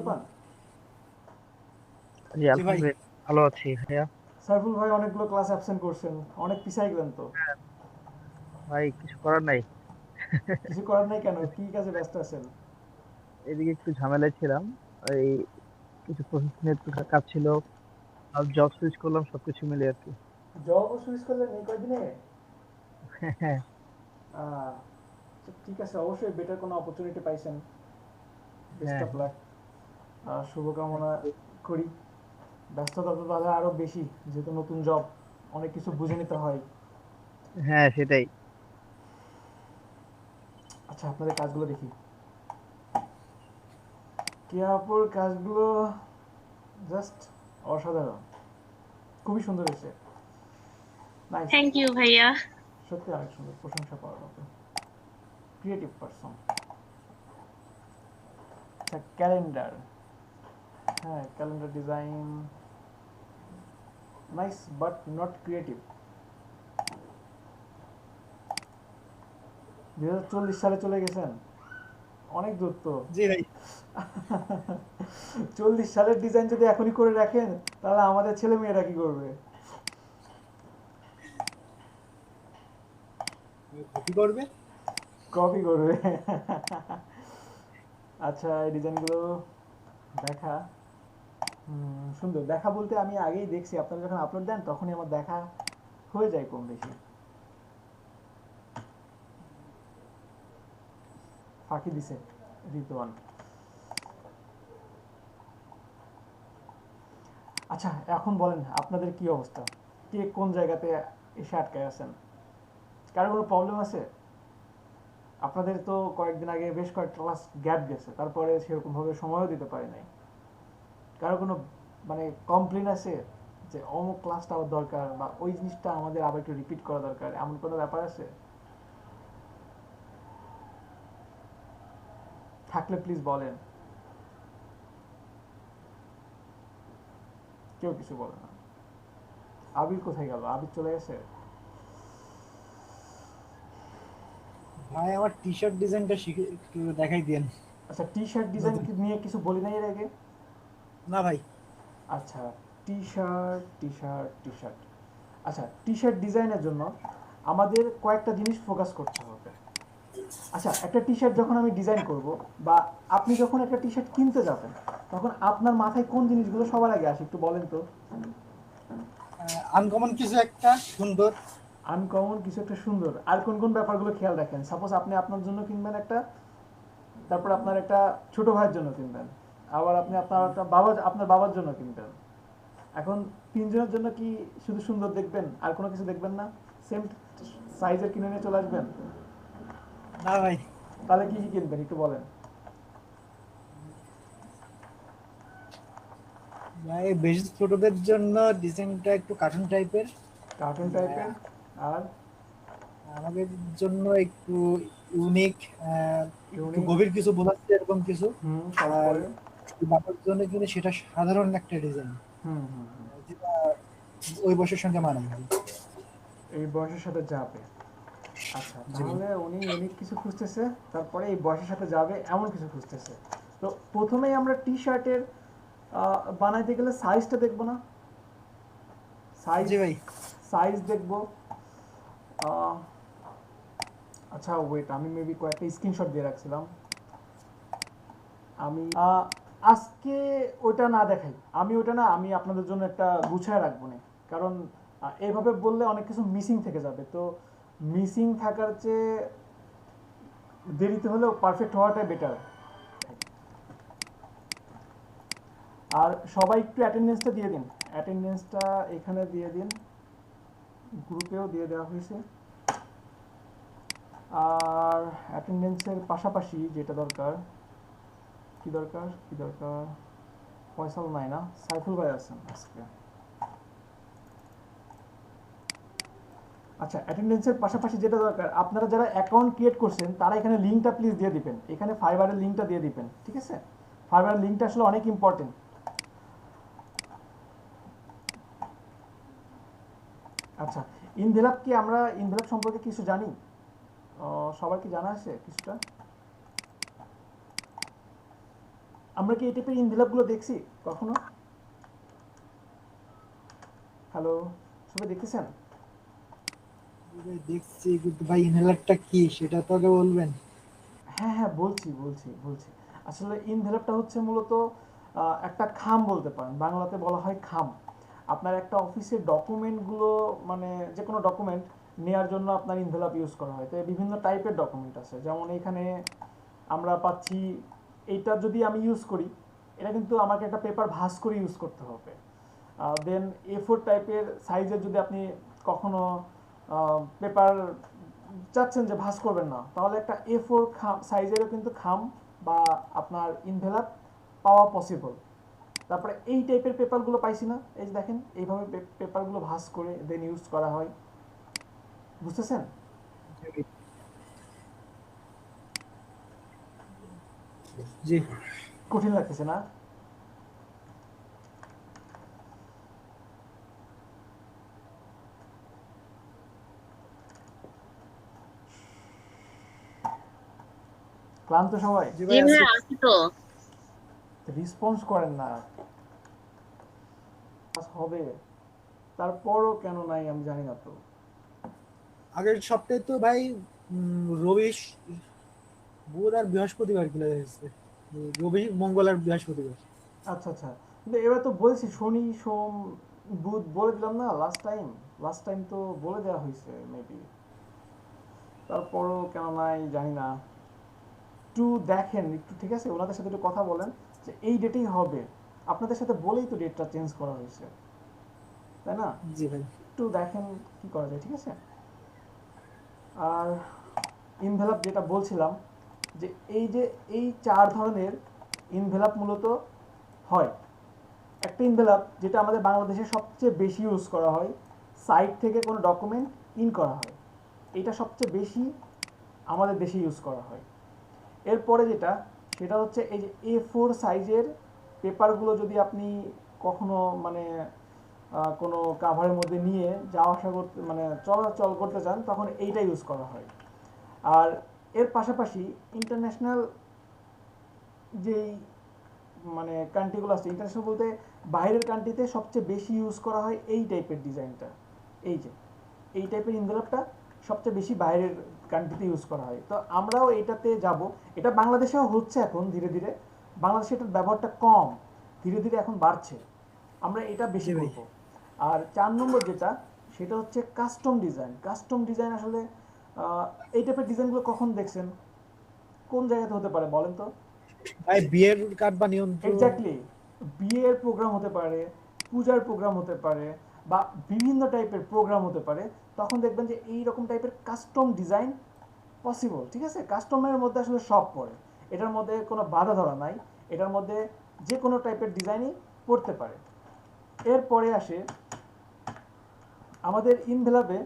পান? জি জি ভাই। আলহামদুলিল্লাহ ভালো আছি ভাইয়া। সাইফুল ভাই অনেকগুলো ক্লাস অ্যাবসেন্ট করছেন, অনেক পিছাই গেলেন তো। হ্যাঁ, ভাই কিছু করার নাই। কিছু করার নাই কেন? কি কাজে ব্যস্ত আছেন? এদিকে একটু ঝামেলায় ছিলাম। এই কিছু প্রসেস নিয়ে একটু কাজ ছিল। আর জব সুইচ করলাম সবকিছু মিলে আর কি। জবও সুইচ করলেন এই কয়দিনে? হ্যাঁ আহ, ঠিক আছে, অবশ্যই বেটার কোনো অপরচুনিটি পাইছেন। বেস্ট হ্যাঁ অফ লাক, থ্যাংক শুভকামনা ইউ। করি। ব্যস্ততা তো তাহলে আরও বেশি, যেহেতু নতুন জব, অনেক কিছু বুঝে নিতে হয়। হ্যাঁ সেটাই। আচ্ছা, আপনাদের কাজগুলো দেখি। কেয়াপুর কাজগুলো জাস্ট অসাধারণ, খুবই সুন্দর হয়েছে। নাইস, থ্যাংক ইউ ভাইয়া। সত্যি অনেক সুন্দর, প্রশংসা পাওয়ার মতো। Creative person. আচ্ছা, ক্যালেন্ডার। হ্যাঁ, calendar design nice but not creative. 2040 সালে চলে গেছেন, অনেক দূর তো। জি ভাই। 40 সালের ডিজাইন যদি এখনই করে রাখেন, তাহলে আমাদের ছেলে মেয়েরা কি করবে? কপি করবে। কপি করবে। আচ্ছা, এই ডিজাইনগুলো দেখা সুন্দর। দেখা বলতে আমি আগেই দেখছি, আপনারা যখন আপলোড দেন তখনই আমার দেখা হয়ে যায় কম বেশি। ফাঁকি দিছে ঋতুয়ান। আচ্ছা, এখন বলেন আপনাদের কি অবস্থা, কে কোন জায়গাতে এসে আটকায় আছেন? কারো কোনো প্রবলেম আছে? আপনাদের তো কয়েকদিন আগে বেশ কয়েকটা ক্লাস গ্যাপ গেছে, তারপরে সেরকমভাবে সময়ও দিতে পারি নাই। কারো কোনো মানে কমপ্লেন আছে যে অমুক ক্লাসটা আবার দরকার, বা ওই জিনিসটা আমাদের আবার একটু রিপিট করা দরকার, এমন কোনো ব্যাপার আছে? থাকলে প্লিজ বলেন। কেউ কিছু বলে না। আবির কোথায় গেল? আবির চলে গেছে? ভাই আমার টি শার্ট ডিজাইনটা শিখে একটু দেখাই দিয়েন। আচ্ছা, টি শার্ট ডিজাইন নতুন। নিয়ে কিছু বলি নাই এর আগে? না ভাই। আচ্ছা, T shirt T shirt T shirt আচ্ছা, টি শার্ট ডিজাইনের জন্য আমাদের কয়েকটা জিনিস ফোকাস করতে হবে। আচ্ছা, একটা টি শার্ট যখন আমি ডিজাইন করব, বা আপনি যখন একটা টি শার্ট কিনতে যাবেন, তখন আপনার মাথায় কোন জিনিসগুলো সবার আগে আসে একটু বলেন তো। আনকমন কিছু একটা সুন্দর। আনকমন কিছু একটা সুন্দর, আর কোন কোন ব্যাপারগুলো খেয়াল রাখেন? সাপোজ আপনি আপনার জন্য কিনবেন একটা, তারপর আপনার একটা ছোট ভাইয়ের জন্য কিনবেন, আবার আপনি আপনার একটা আপনার বাবার জন্য কিনবেন। এখন তিনজনের জন্য কি শুধু সুন্দর দেখবেন, আর কোনো কিছু দেখবেন না? সেম সাইজের কিনে নিয়ে চলে আসবেন? না ভাই। তাহলে কি কি কিনবেন একটু বলেন। ভাই বেশি ছোটদের জন্য ডিজাইনটা একটু কার্টুন টাইপের। কার্টুন টাইপের? আর? আমাদের জন্য একটু ইউনিক, একটু ইউনিক? গভীর কিছু বোঝাচ্ছে এরকম কিছু। আর তারপরে? বাবার জন্য কিন্তু সেটা সাধারণ একটা ডিজাইন, হুম হুম হুম যেটা ওই বয়সের সঙ্গে মানায় ভাই। এই বয়সের সাথে যাবে। আচ্ছা, জি ভাই। তাহলে উনি ইউনিক কিছু খুঁজতেছে, তারপরে এই বয়সের সাথে যাবে এমন কিছু খুঁজতেছে। তো প্রথমেই আমরা টি শার্টের বানাইতে গেলে সাইজটা দেখবো না? সাইজ, জি ভাই। সাইজ দেখবো। আহ, আচ্ছা ওয়েট, আমি মেবি কয়েকটা স্ক্রিনশট দিয়ে রাখছিলাম। আমি আজকে ওটা না দেখাই, আমি ওটা না, আমি আপনাদের জন্য একটা গুছায় রাখবো না। কারণ এইভাবে বললে অনেক কিছু মিসিং থেকে যাবে, তো মিসিং থাকার চেয়ে দেরিতে হলেও পারফেক্ট হওয়াটাই বেটার। আর সবাই একটু অ্যাটেন্ডেন্সটা দিয়ে দিন, অ্যাটেন্ডেন্সটা এখানে দিয়ে দিন, গ্রুপেও দিয়ে দেওয়া হয়েছে। আর অ্যাটেন্ডেন্সের পাশাপাশি যেটা দরকার, কি দরকার কি দরকার, ফয়সাল নাই না, সাইফুল ভাই আছেন আজকে। আচ্ছা, অ্যাটেন্ডেন্সের পাশাপাশি যেটা দরকার, আপনারা যারা অ্যাকাউন্ট ক্রিয়েট করছেন তারা এখানে লিঙ্কটা প্লিজ দিয়ে দিবেন, এখানে ফাইবারের লিঙ্কটা দিয়ে দিবেন, ঠিক আছে? ফাইবারের লিঙ্কটা আসলে অনেক ইম্পর্টেন্ট। আচ্ছা, ইনভেলাপ কি, আমরা ইনভেলাপ সম্পর্কে কিছু জানি? সবার কি জানা আছে কিছুটা? আমরা কি এই টাইপের ইনভেলপগুলো দেখছি কখনো? হ্যালো, সবাই দেখতেছেন? ভাই দেখছি, কিন্তু ভাই ইনহেলারটা কি সেটা তো আগে বলবেন। হ্যাঁ হ্যাঁ, বলছি। আসলে ইনভেলপটা হচ্ছে মূলত একটা খাম বলতে পারেন, বাংলাতে বলা হয় খাম। আপনার একটা অফিসের ডকুমেন্টগুলো, মানে যে কোনো ডকুমেন্ট নেয়ার জন্য আপনার ইনভেলপ ইউজ করা হয়। তো বিভিন্ন টাইপের ডকুমেন্ট আছে, যেমন এখানে আমরা পাচ্ছি, এইটা যদি আমি ইউজ করি, এটা কিন্তু আমাকে একটা পেপার ভাঁজ করে ইউজ করতে হবে। দেন A4 টাইপের সাইজের যদি আপনি কখনো পেপার চাচ্ছেন যে ভাঁজ করবেন না, তাহলে একটা A4 সাইজেরও কিন্তু খাম বা আপনার ইনভেলপ পাওয়া পসিবল। তারপরে এই টাইপের পেপারগুলো পাইছি না, এই যে দেখেন এইভাবে পেপারগুলো ভাঁজ করে দেন ইউজ করা হয়। বুঝতেছেন? জি কঠিন লাগতেছে না? ক্লান্ত সবাই? জি জি ভাই ভাই আছি। আছি তো। রেসপন্স করেন না। Class হবে, তারপরও কেন নাই আমি জানি না তো। আগের সপ্তাহে তো ভাই রবি বুধ আর বৃহস্পতিবার ক্লাস হয়েছে। রবি মঙ্গল আর বৃহস্পতিবার। আচ্ছা আচ্ছা, কিন্তু এবার তো বলেছি শনি সোম বুধ বলে দিলাম না লাস্ট টাইম তো বলে দেওয়া হয়েছে মেবি, তারপরও কেন নাই জানি না। একটু দেখেন একটু, ঠিক আছে, ওনাদের সাথে একটু কথা বলেন যে এই ডেটেই হবে। আপনাদের সাথে বলেই তো ডেটটা চেঞ্জ করা হয়েছে, তাই না? জি ভাই। একটু দেখেন কি করা যায়, ঠিক আছে? আর ইনভেলপ যেটা বলছিলাম, যে এই 4 ধরনের ইনভেলপ মূলত হয়। একটা ইনভেলপ যেটা আমাদের বাংলাদেশে সবচেয়ে বেশি ইউজ করা হয়, সাইট থেকে কোনো ডকুমেন্ট ইন করা হয়, এটা সবচেয়ে বেশি আমাদের দেশে ইউজ করা হয়। এরপরে যেটা, সেটা হচ্ছে এই যে A4 সাইজের পেপারগুলো যদি আপনি কখনো মানে কোনো কাভারের মধ্যে নিয়ে যাওয়া আসা করতে, মানে চলাচল করতে চান, তখন এইটা ইউজ করা হয়। আর এর পাশাপাশি ইন্টারন্যাশনাল যেই মানে কান্ট্রিগুলো আছে, ইন্টারন্যাশনাল বলতে বাইরের কান্ট্রিতে সবচেয়ে বেশি ইউজ করা হয় এই টাইপের ডিজাইনটা। এই যে এই টাইপের ইনভেলপটা সবচেয়ে বেশি বাইরের কান্ট্রিতে ইউজ করা হয়। তো আমরাও এটাতে যাব। এটা বাংলাদেশেও হচ্ছে এখন ধীরে ধীরে, বাংলাদেশে এটার ব্যবহারটা কম, ধীরে ধীরে এখন বাড়ছে, আমরা এটা বেশি জি ভাই। করব। আর 4 নম্বর যেটা, সেটা হচ্ছে কাস্টম ডিজাইন আসলে এই টাইপের ডিজাইনগুলো কখন দেখছেন, কোন জায়গাতে হতে পারে বলেন তো? ভাই বিয়ের কার্ড বা নিয়ন্ত্রণ। এক্স্যাক্টলি, বিয়ের প্রোগ্রাম হতে পারে, পূজার প্রোগ্রাম হতে পারে, বা বিভিন্ন টাইপের প্রোগ্রাম হতে পারে। তখন দেখবেন যে এই রকম টাইপের কাস্টম ডিজাইন পসিবল, ঠিক আছে? কাস্টমের মধ্যে আসলে সব পড়ে, এটার মধ্যে কোনো বাধা ধরা নাই, এটার মধ্যে যে কোনো টাইপের ডিজাইনই পড়তে পারে। এরপরে আসে আমাদের ইনভেলপে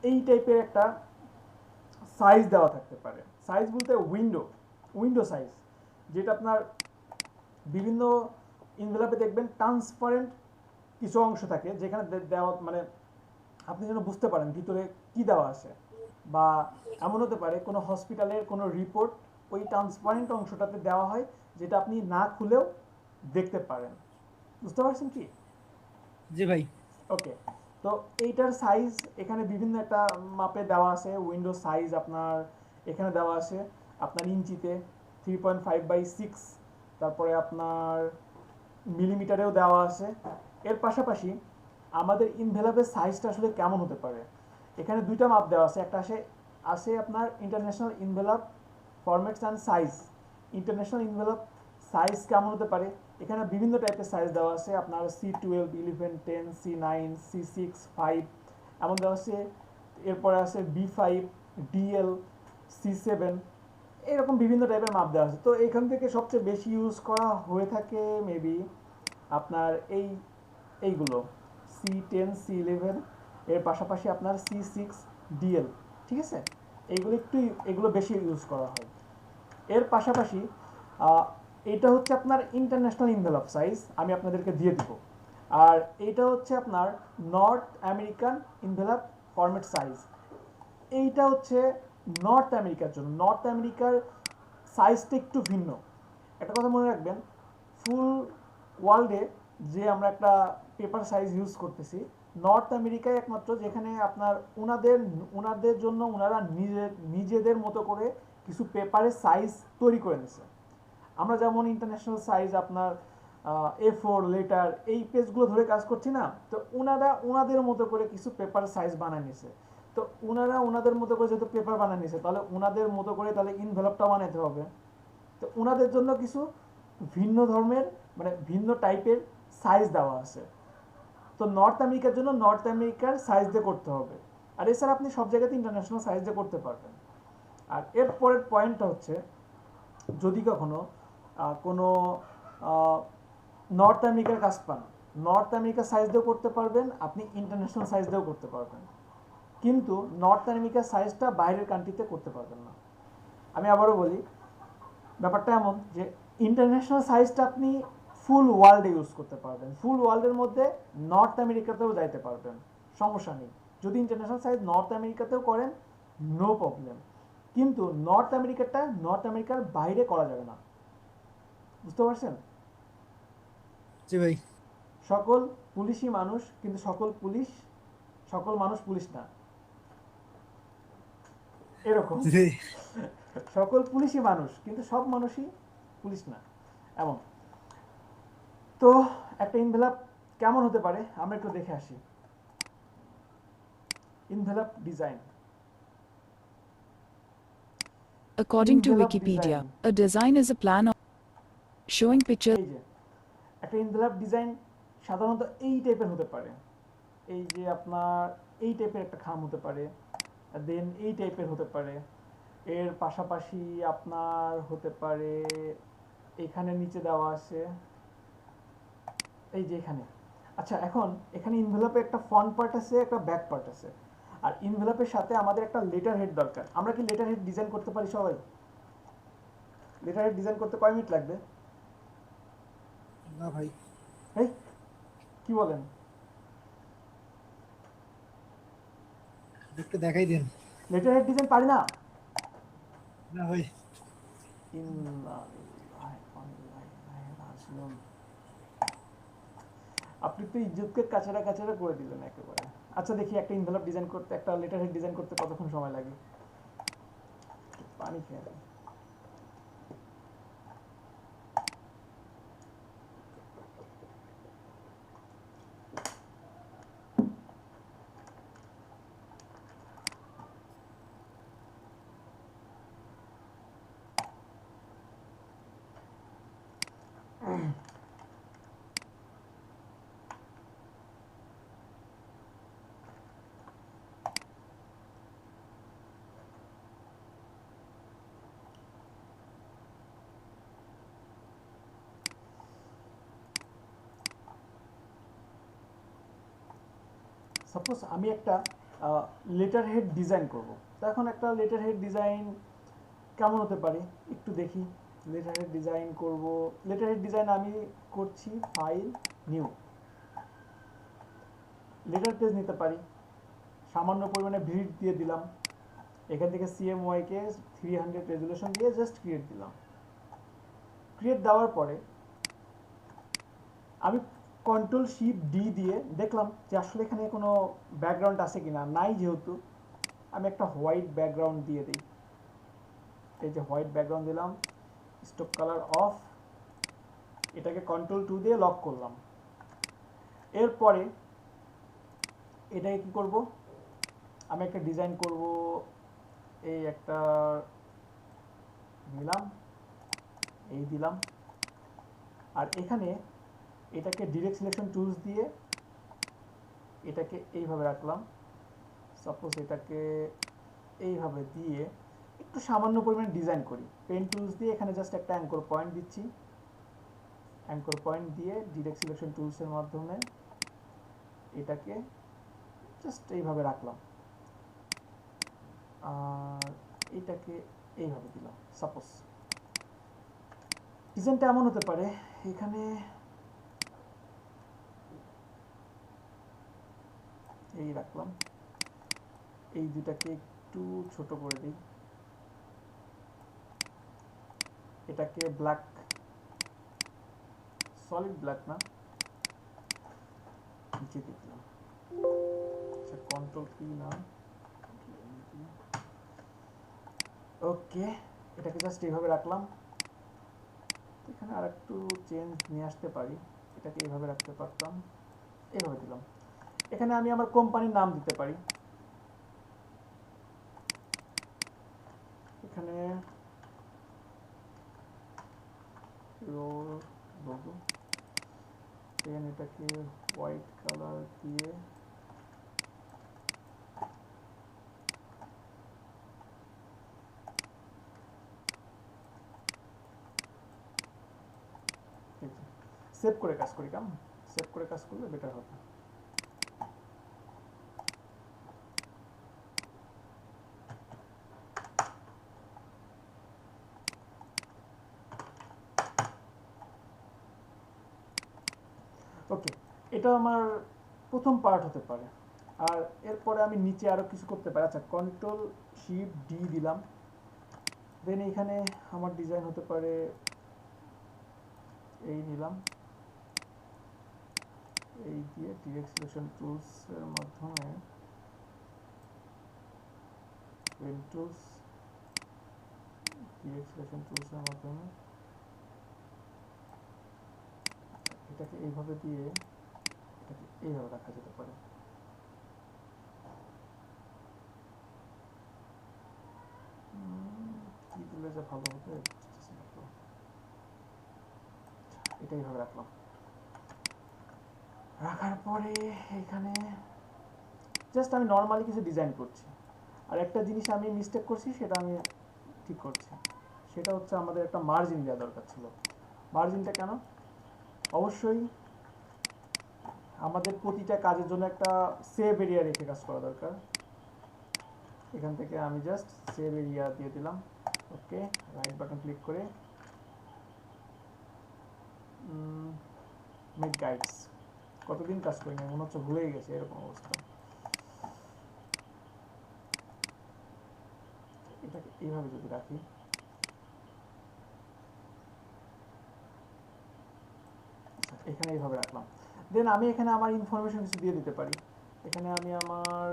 এই টাইপের একটা সাইজ দেওয়া থাকতে পারে। সাইজ বলতে উইন্ডো সাইজ, যেটা আপনার বিভিন্ন ইনভেলপে দেখবেন ট্রান্সপারেন্ট কিছু অংশ থাকে, যেখানে দেওয়া মানে আপনি যেন বুঝতে পারেন ভিতরে কি দেওয়া আছে। বা এমন হতে পারে কোনো হসপিটালের কোনো রিপোর্ট ওই ট্রান্সপারেন্ট অংশটাতে দেওয়া হয়, যেটা আপনি না খুলেও দেখতে পারেন। বুঝতে পারছেন কি? জি ভাই। ওকে, তো এইটার সাইজ এখানে বিভিন্ন একটা মাপে দেওয়া আছে। উইন্ডো সাইজ আপনার এখানে দেওয়া আছে আপনার ইঞ্চিতে 3.5/6, তারপরে আপনার মিলিমিটারেও দেওয়া আছে। এর পাশাপাশি আমাদের ইনভেলপের সাইজটা আসলে কেমন হতে পারে, এখানে দুইটা মাপ দেওয়া আছে। একটা আছে আপনার international envelope formats and size. International envelope size কেমন হতে পারে, এখানে বিভিন্ন টাইপের সাইজ দেওয়া আছে আপনার C12, 11, 10, C9, C6, 5 এমন দেওয়া আছে। এরপরে আছে B5, DL, C7, এরকম বিভিন্ন টাইপের মাপ দেওয়া আছে। তো এখান থেকে সবচেয়ে বেশি ইউজ করা হয়ে থাকে মেবি আপনার এইগুলো C10, C11, এর পাশাপাশি আপনার C6, DL, ঠিক আছে? এগুলো বেশি ইউজ করা হয়। এর পাশাপাশি আহ, এটা হচ্ছে আপনার ইন্টারন্যাশনাল ইনভেলপ সাইজ, আমি আপনাদেরকে দিয়ে দিব। আর এটা হচ্ছে আপনার north American envelope format size. এইটা হচ্ছে নর্থ আমেরিকার জন্য, নর্থ আমেরিকার সাইজটা একটু ভিন্ন। একটা কথা মনে রাখবেন, ফুল ওয়ার্ল্ডে যে আমরা একটা পেপার সাইজ ইউজ করতেছি, নর্থ আমেরিকায় একমাত্র যেখানে আপনার ওনাদের জন্য ওনারা নিজেদের মতো করে কিছু পেপারের সাইজ তৈরি করে নিছে। আমরা যেমন ইন্টারন্যাশনাল সাইজ আপনার A4 লেটার এই পেজগুলো ধরে কাজ করছি না, তো ওনাদের মতো করে কিছু পেপার সাইজ বানায় নিছে। তো ওনাদের মতো করে যেহেতু পেপার বানায় নিছে, তাহলে ওনাদের মতো করে তাহলে ইনভেলপটা বানাইতে হবে। তো ওনাদের জন্য কিছু ভিন্ন ধর্মের মানে ভিন্ন টাইপের সাইজ দেওয়া আছে। তো নর্থ আমেরিকার জন্য নর্থ আমেরিকার সাইজ দিয়ে করতে হবে, আর এছাড়া আপনি সব জায়গাতে ইন্টারন্যাশনাল সাইজ দিয়ে করতে পারবেন। আর এর পরের পয়েন্টটা হচ্ছে, যদি কখনো কোনো নর্থ আমেরিকার কাজ পান, নর্থ আমেরিকার সাইজ দিয়েও করতে পারবেন, আপনি ইন্টারন্যাশনাল সাইজ দিয়েও করতে পারবেন, কিন্তু নর্থ আমেরিকার সাইজটা বাইরের কান্ট্রিতে করতে পারবেন না। আমি আবারও বলি, ব্যাপারটা এমন যে ইন্টারন্যাশনাল সাইজটা আপনি ফুল ওয়ার্ল্ডে ইউজ করতে পারবেন, ফুল ওয়ার্ল্ডের মধ্যে নর্থ আমেরিকাতেও যাইতে পারবেন, সমস্যা নেই। যদি ইন্টারন্যাশনাল সাইজ নর্থ আমেরিকাতেও করেন, নো প্রবলেম, কিন্তু নর্থ আমেরিকার বাইরে করা যাবে না। বুঝতে পারছেন? জি ভাই। সকল পুলিশই মানুষ, কিন্তু সকল মানুষ পুলিশ না, এরকম। জি। সকল পুলিশই মানুষ, কিন্তু সব মানুষই পুলিশ না, এমন। তো একটা ইনভেলপ কেমন হতে পারে আমরা একটু দেখে আসি। Envelope design. According to Envelope Wikipedia, design. a design is a plan of showing pictures. এই যে একটা ইনভেলপ ডিজাইন সাধারণত এই টাইপের হতে পারে, এই যে আপনার এই টাইপের একটা খাম হতে পারে, দেন এই টাইপের হতে পারে, এর পাশাপাশি আপনার হতে পারে এখানে নিচে দেওয়া আছে, এই যে এখানে। আচ্ছা, এখন এখানে ইনভেলপে একটা ফ্রন্ট পার্ট আছে, একটা ব্যাক পার্ট আছে, আর ইনভেলপের সাথে আমাদের একটা লেটার হেড দরকার। আমরা কি লেটার হেড ডিজাইন করতে পারি সবাই? লেটার হেড ডিজাইন করতে কয় মিনিট লাগবে? না ভাই, এই কি বলেন? একটু দেখাই দেন। লেটার হেড ডিজাইন পারি না? না ভাই, আপনি তো ইজ্জতকে কাছাড়া কাছাড়া করে দিলেন একেবারে। আচ্ছা দেখি একটা ইনভেলপ ডিজাইন করতে, একটা লেটার হেড ডিজাইন করতে কতক্ষণ সময় লাগে? পানি খেয়ে নেই। সাপোজ আমি একটা লেটার হেড ডিজাইন করব, তো এখন একটা লেটার হেড ডিজাইন কেমন হতে পারে একটু দেখি। লেটার হেড ডিজাইন করব, লেটার হেড ডিজাইন আমি করছি ফাইল, নিউ, লেটার পেজ নিতে পারি, সামান্য পরিমাণে ভিড দিয়ে দিলাম, এখান থেকে CMYK কে 300 রেজুলেশন দিয়ে জাস্ট ক্রিয়েট দিলাম। ক্রিয়েট দেওয়ার পরে আমি Ctrl+Shift+D দিয়ে দেখলাম যে আসলে এখানে কোনো ব্যাকগ্রাউন্ড আছে কিনা, নাই, যেহেতু আমি একটা হোয়াইট ব্যাকগ্রাউন্ড দিয়ে দিই। এই যে হোয়াইট ব্যাকগ্রাউন্ড দিলাম, স্টক কালার অফ, এটাকে Ctrl+2 দিয়ে লক করলাম। এরপরে এটাকে কি করব, আমি একটা ডিজাইন করব, এই একটা নিলাম, এই দিলাম, আর এখানে এটাকে ডিরেক্ট সিলেকশন টুলস দিয়ে এটাকে এইভাবে রাখলাম। সাপোজ এটাকে এইভাবে দিয়ে একটু সামান্য পরিমাণে ডিজাইন করি, পেন টুলস দিয়ে এখানে জাস্ট একটা অ্যাঙ্কর পয়েন্ট দিচ্ছি, অ্যাঙ্কর পয়েন্ট দিয়ে ডিরেক্ট সিলেকশন টুলসের মাধ্যমে এটাকে জাস্ট এইভাবে রাখলাম, আর এটাকে এইভাবে দিলাম। সাপোজ ডিজাইনটা এমন হতে পারে, এখানে এই রাখলাম, এই দুটাকে একটু ছোট করে দিই, এটাকে ব্ল্যাক, সলিড ব্ল্যাক না, নিচে দিয়ে দিলাম। আচ্ছা কন্ট্রোল কি না, ওকে এটাকে জাস্ট এইভাবে রাখলাম। এখানে আর একটু চেঞ্জ নিয়ে আসতে পারি, এটাকে এইভাবে রাখতে পারতাম, এইভাবে দিলাম। এখানে আমি আমার কোম্পানির নাম দিতে পারি, এখানে লোগো, দেন এটাকে হোয়াইট কালার দিয়ে সেভ করে কাজ করি, কেমন সেভ করে কাজ করলে বেটার হবে। ওকে এটা আমার প্রথম পার্ট হতে পারে। আর এরপরে আমি নিচে আরো কিছু করতে পারি। আচ্ছা কন্ট্রোল শিফট ডি দিলাম, দেন এখানে আমার ডিজাইন হতে পারে, এই নিলাম, এই দিয়ে ডিরেক্টন টুলস এর মাধ্যমে পেন টুলস, ডিরেক্টন টুলস এর মাধ্যমে এটাকে এইভাবে দিয়ে এটাকে এইভাবে রাখা যেতে পারে। কি দিলে যে ভালো হবে এটা এইভাবে রাখলাম। রাখার পরে এখানে জাস্ট আমি নর্মালি কিছু ডিজাইন করছি। আর একটা জিনিস আমি মিস্টেক করছি, সেটা আমি ঠিক করছি। সেটা হচ্ছে আমাদের একটা মার্জিন দেওয়া দরকার ছিল। মার্জিনটা কেন, অবশ্যই আমাদের প্রতিটা কাজের জন্য একটা সেভ এরিয়া রেখে কাজ করা দরকার। এখান থেকে আমি জাস্ট সেভ এরিয়া দিয়ে দিলাম। ওকে রাইট বাটন ক্লিক করে মেক গাইডস, কতদিন কাজ করি না মনে হচ্ছে ভুলেই গেছে এরকম অবস্থা। এটাকে এইভাবে যদি রাখি, এখানে এইভাবে রাখলাম। দেন আমি এখানে আমার ইনফরমেশন কিছু দিয়ে দিতে পারি। এখানে আমি আমার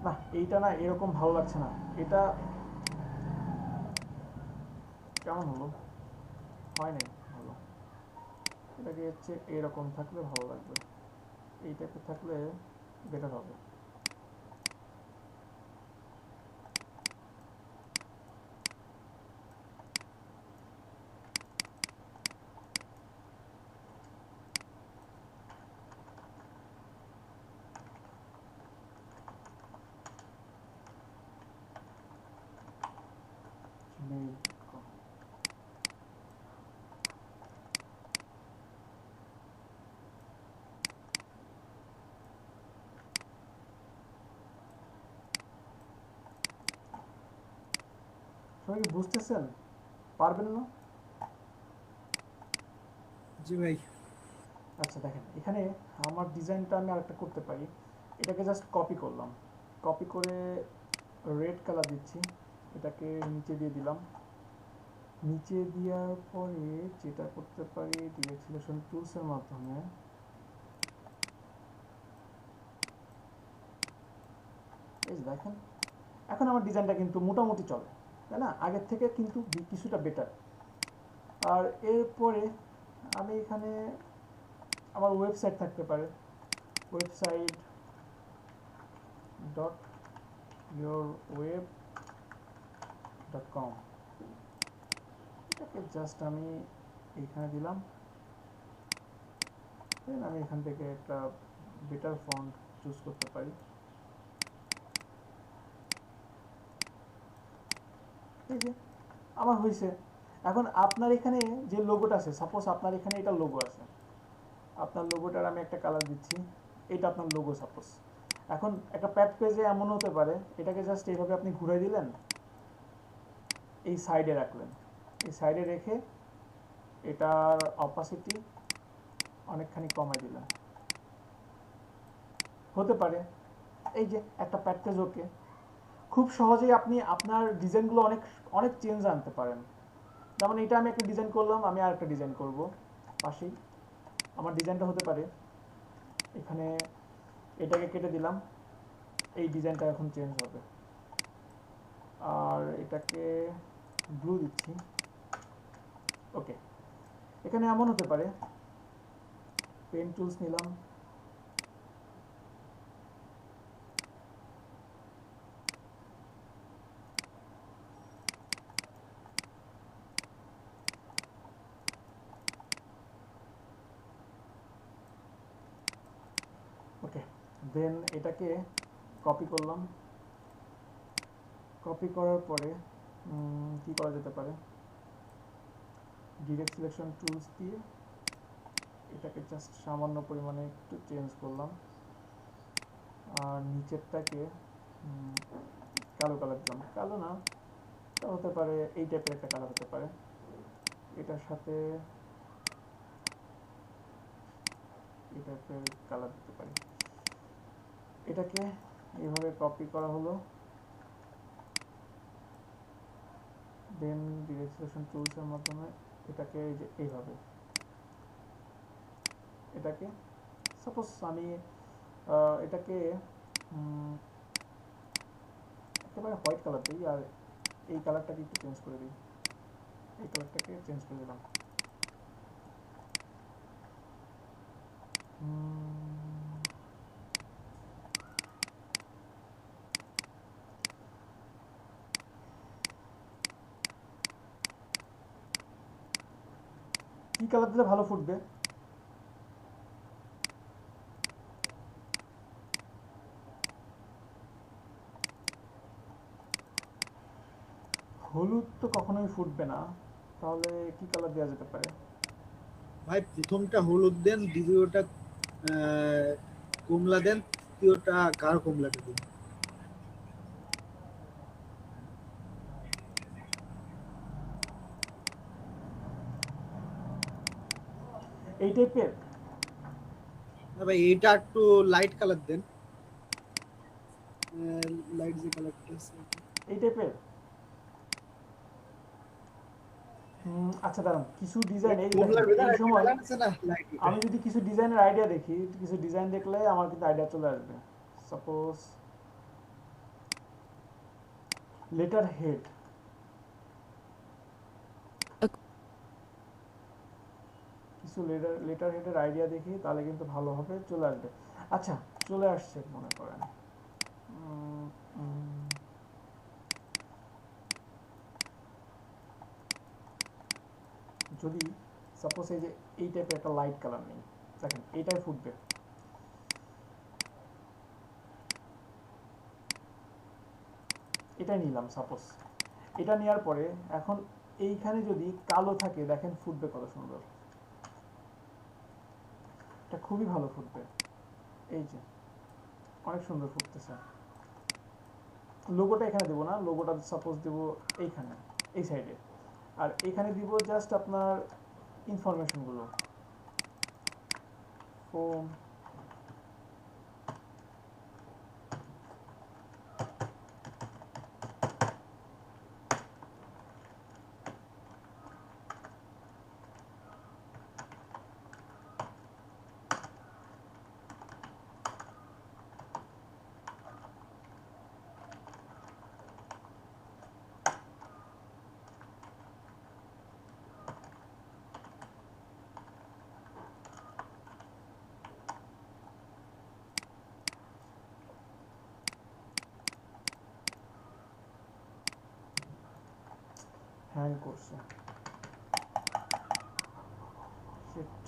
না এইটা না এরকম ভালো লাগছে না, এটা কেমন হলো, হয় নাই ভালো। এটাকে হচ্ছে এরকম থাকলে ভালো লাগবে, এই টাইপের থাকলে বেটার হবে। সবাই কি বুঝতেছেন, পারবেন না? জি ভাই। আচ্ছা দেখেন এখানে আমার ডিজাইনটা আমি আরেকটা করতে পারি। এটাকে জাস্ট কপি করলাম, কপি করে রেড কালার দিচ্ছি, এটাকে নিচে দিয়ে দিলাম। নিচে দেওয়ার পরে যেটা করতে পারি ডিরেক্টন টুলসের মাধ্যমে এই দেখেন এখন আমার ডিজাইনটা কিন্তু মোটামুটি চলে, তাই না? আগের থেকে কিন্তু কিছুটা বেটার। আর এরপরে আমি এখানে আমার ওয়েবসাইট থাকতে পারে, ওয়েবসাইট ডট yourweb.com, এটাকে জাস্ট আমি এইখানে দিলাম। দেন আমি এখান থেকে একটা বেটার ফন্ট চুজ করতে পারি। এই যে আমার হয়েছে। এখন আপনার এখানে যে লোগোটা আছে, সাপোজ আপনার এখানে এটা লোগো আছে, আপনার লোগোটার আমি একটা কালার দিচ্ছি, এটা আপনার লোগো সাপোজ। এখন একটা প্যাড পেজে এমন হতে পারে, এটাকে জাস্ট এইভাবে আপনি ঘুরে দিলেন, এই সাইডে রাখলেন, এই সাইডে রেখে এটার অপাসিটি অনেকখানি কমাই দিলেন, হতে পারে। এই যে একটা প্যাড পেজ ওকে, খুব সহজেই আপনি আপনার ডিজাইনগুলো অনেক অনেক চেঞ্জ আনতে পারেন। যেমন এটা আমি একটা ডিজাইন করলাম, আমি আর একটা ডিজাইন করব পাশেই। আমার ডিজাইনটা হতে পারে এখানে, এটাকে কেটে দিলাম, এই ডিজাইনটা এখন চেঞ্জ হবে। আর এটাকে ব্লু দিচ্ছি, ওকে। এখানে এমন হতে পারে, পেন টুলস নিলাম, ওকে। দেন এটাকে কপি করলাম, কপি করার পরে কি করা যেতে পারে, ডিরেক্ট সিলেকশন টুলস দিয়ে এটাকে জাস্ট সামান্য পরিমাণে একটু চেঞ্জ করলাম, আর নিচেরটাকে কালো কালার দিলাম, কালো না, তা হতে পারে এই টাইপের একটা কালার হতে পারে, এটার সাথে এই টাইপের কালার দিতে পারি। এটাকে এইভাবে কপি করা হলো, দেন ডিরেক্ট সিলেকশন টুলসের মাধ্যমে এটাকে এই যে এইভাবে, এটাকে সাপোজ আমি এটাকে একেবারে হোয়াইট কালার দিই, আর এই কালারটাকে একটু চেঞ্জ করে দিই, এই কালারটাকে চেঞ্জ করে দিলাম। কি কালার দিলে ভালো ফুটবে? হলুদ তো কখনোই ফুটবে না, তাহলে কি কালার দেওয়া যেতে পারে? ভাই প্রথমটা হলুদ দেন, দ্বিতীয়টা কমলা দেন, তৃতীয়টা গাঢ় কমলাটা দিন। এই টাইপের? না ভাই এটা একটু লাইট কালার দেন, লাইট যে কালারটা আছে এই টাইপের? আচ্ছা দাঁড়ান, কিছু ডিজাইন এই কমলার দেখেন, ভেতরে এই সময় কালার আছে না লাইট। আমি যদি কিছু ডিজাইনের আইডিয়া দেখি, কিছু ডিজাইন দেখলে আমার কিন্তু আইডিয়া চলে আসবে। সাপোজ লেটার হেড, কিছু লেটার হেডের আইডিয়া দেখি, তাহলে কিন্তু ভালোভাবে চলে আসবে। আচ্ছা, চলে আসছে মনে করেন। যদি সাপোজ এই যে এই টাইপের একটা লাইট কালার নেই, দেখেন এইটাই ফুটবে। এটাই নিলাম সাপোজ, এটা নেওয়ার পরে এখন এইখানে যদি কালো থাকে, দেখেন ফুটবে কত সুন্দর, এটা খুবই ভালো ফুটবে। এই যে অনেক সুন্দর ফুটতেছে। লোগোটা এখানে দেবো না, লোগোটা সাপোজ দেবো এইখানে, এই সাইডে, আর এখানে দিব জাস্ট আপনার ইনফরমেশনগুলো, ফোন, হ্যাং করছে, শিট।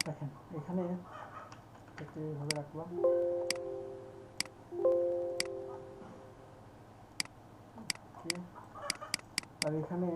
দেখেন এখানে একটু এইভাবে রাখলাম, ওকে। আর এখানে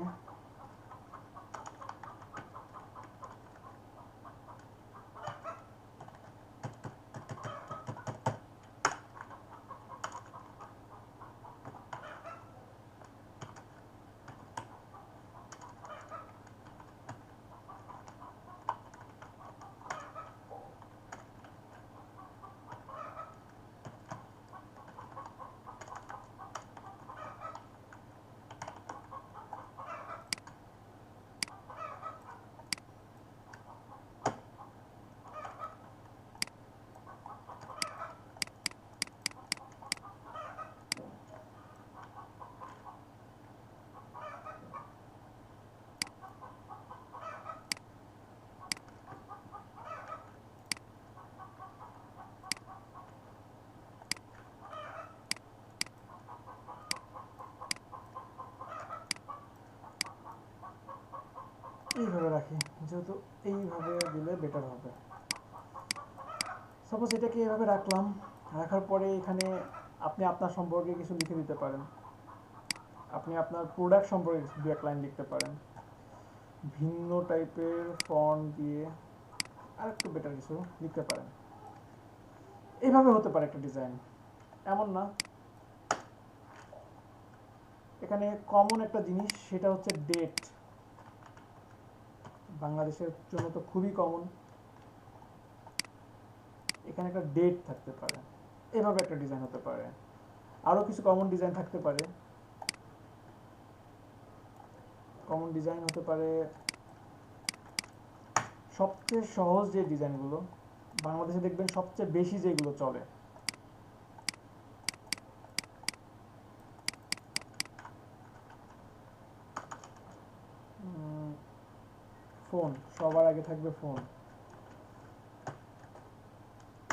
এইভাবে রাখি, যেহেতু এইভাবে দিলে বেটার হবে। সাপোজ এটাকে এভাবে রাখলাম, রাখার পরে এখানে আপনি আপনার সম্পর্কে কিছু লিখে দিতে পারেন, আপনি আপনার প্রোডাক্ট সম্পর্কে দু এক লাইন লিখতে পারেন ভিন্ন টাইপের ফন্ট দিয়ে, আর একটু বেটার কিছু লিখতে পারেন। এইভাবে হতে পারে একটা ডিজাইন, এমন না। এখানে কমন একটা জিনিস, সেটা হচ্ছে ডেট। বাংলাদেশের জন্য তো খুবই কমন। এখানে একটা ডেট থাকতে পারে, এভাবে একটা ডিজাইন হতে পারে। আরও কিছু কমন ডিজাইন থাকতে পারে। কমন ডিজাইন হতে পারে, সবচেয়ে সহজ যে ডিজাইনগুলো বাংলাদেশে দেখবেন সবচেয়ে বেশি যেগুলো চলে, ফোন, সবার আগে থাকবে ফোন।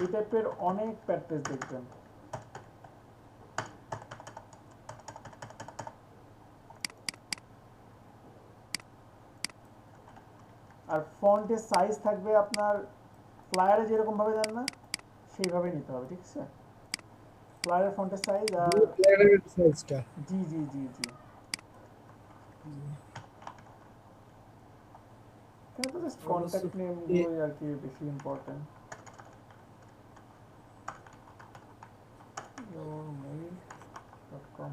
এই টাইপের অনেক প্যাড পেজ দেখবেন। আর ফন্টের সাইজ থাকবে আপনার ফ্লায়ারে যেরকম ভাবে দেন না, সেইভাবে নিতে হবে, ঠিক আছে? ফ্লায়ারের ফন্টের সাইজ আর সাইজটা জি জি জি জি, এখানে তো জাস্ট কন্ট্যাক্ট নেমগুলোই আর কি বেশি ইম্পর্টেন্ট। yourmail.com।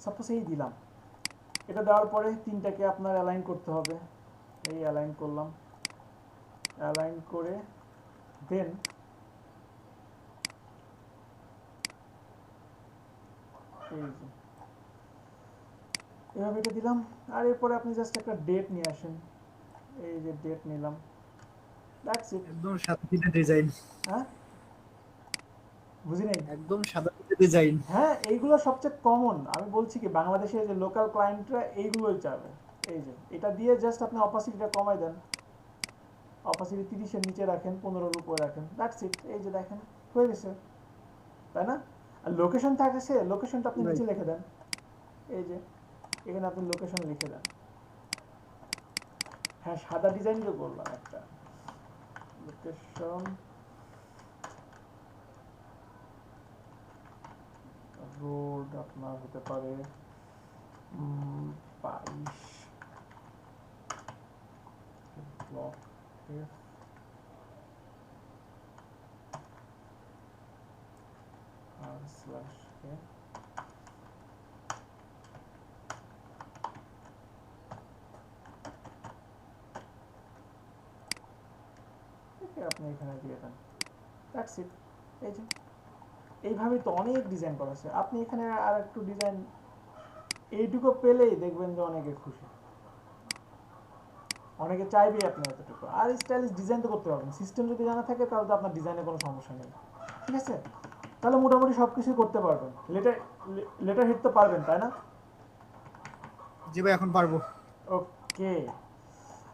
সাপোজ এই দিলাম, এটা দেওয়ার পরে তিনটাকে আপনার অ্যালাইন করতে হবে। এই অ্যালাইন করলাম, অ্যালাইন করে দেন এই যে এভাবে এটা দিলাম। আর এরপরে আপনি জাস্ট একটা ডেট নিয়ে আসেন, এই যে ডেট নিলাম, দ্যাটস ইট। একদম সাদা সিধা ডিজাইন, হ্যাঁ, বুঝি নাই। একদম সাদা সিধা ডিজাইন। হ্যাঁ, এইগুলো সবচেয়ে কমন। আমি বলছি কি, বাংলাদেশে যে লোকাল ক্লায়েন্টরা এইগুলোই চাবে। এই যে এটা দিয়ে জাস্ট আপনি অপাসিটিটা কমাই দেন, অপাসিটি 30-এর নিচে রাখেন, 15-এর উপরে রাখেন, দ্যাটস ইট। এই যে দেখেন হয়ে গেছে, তাই না? আর লোকেশন থাকছে, লোকেশনটা আপনি নিচে লিখে দেন, এই যে এখানে আপনি লোকেশন লিখে দেন। হ্যাঁ, সাদা ডিজাইন যে করলাম একটা লোকেশন, রোড আপনার হতে পারে 22 ব্লক এফ আর স্ল্যাশ এ। আপনি এখানে দিয়ে দেন, দ্যাটস ইট। এই যে এইভাবেই তো অনেক ডিজাইন করা আছে। আপনি এখানে আর একটু ডিজাইন এইটুকু পেলেই দেখবেন যে অনেকে খুশি, অনেকে চাইবে আপনার এতটুকু। আর স্টাইলিশ ডিজাইন তো করতে পারবেন, সিস্টেম যদি জানা থাকে তাহলে তো আপনার ডিজাইনে কোনো সমস্যা নেই। ঠিক আছে, তাহলে মোটামুটি সব কিছুই করতে পারবেন। লেটার হেড তো পারবেন, তাই না? জি ভাই এখন পারবো। ওকে।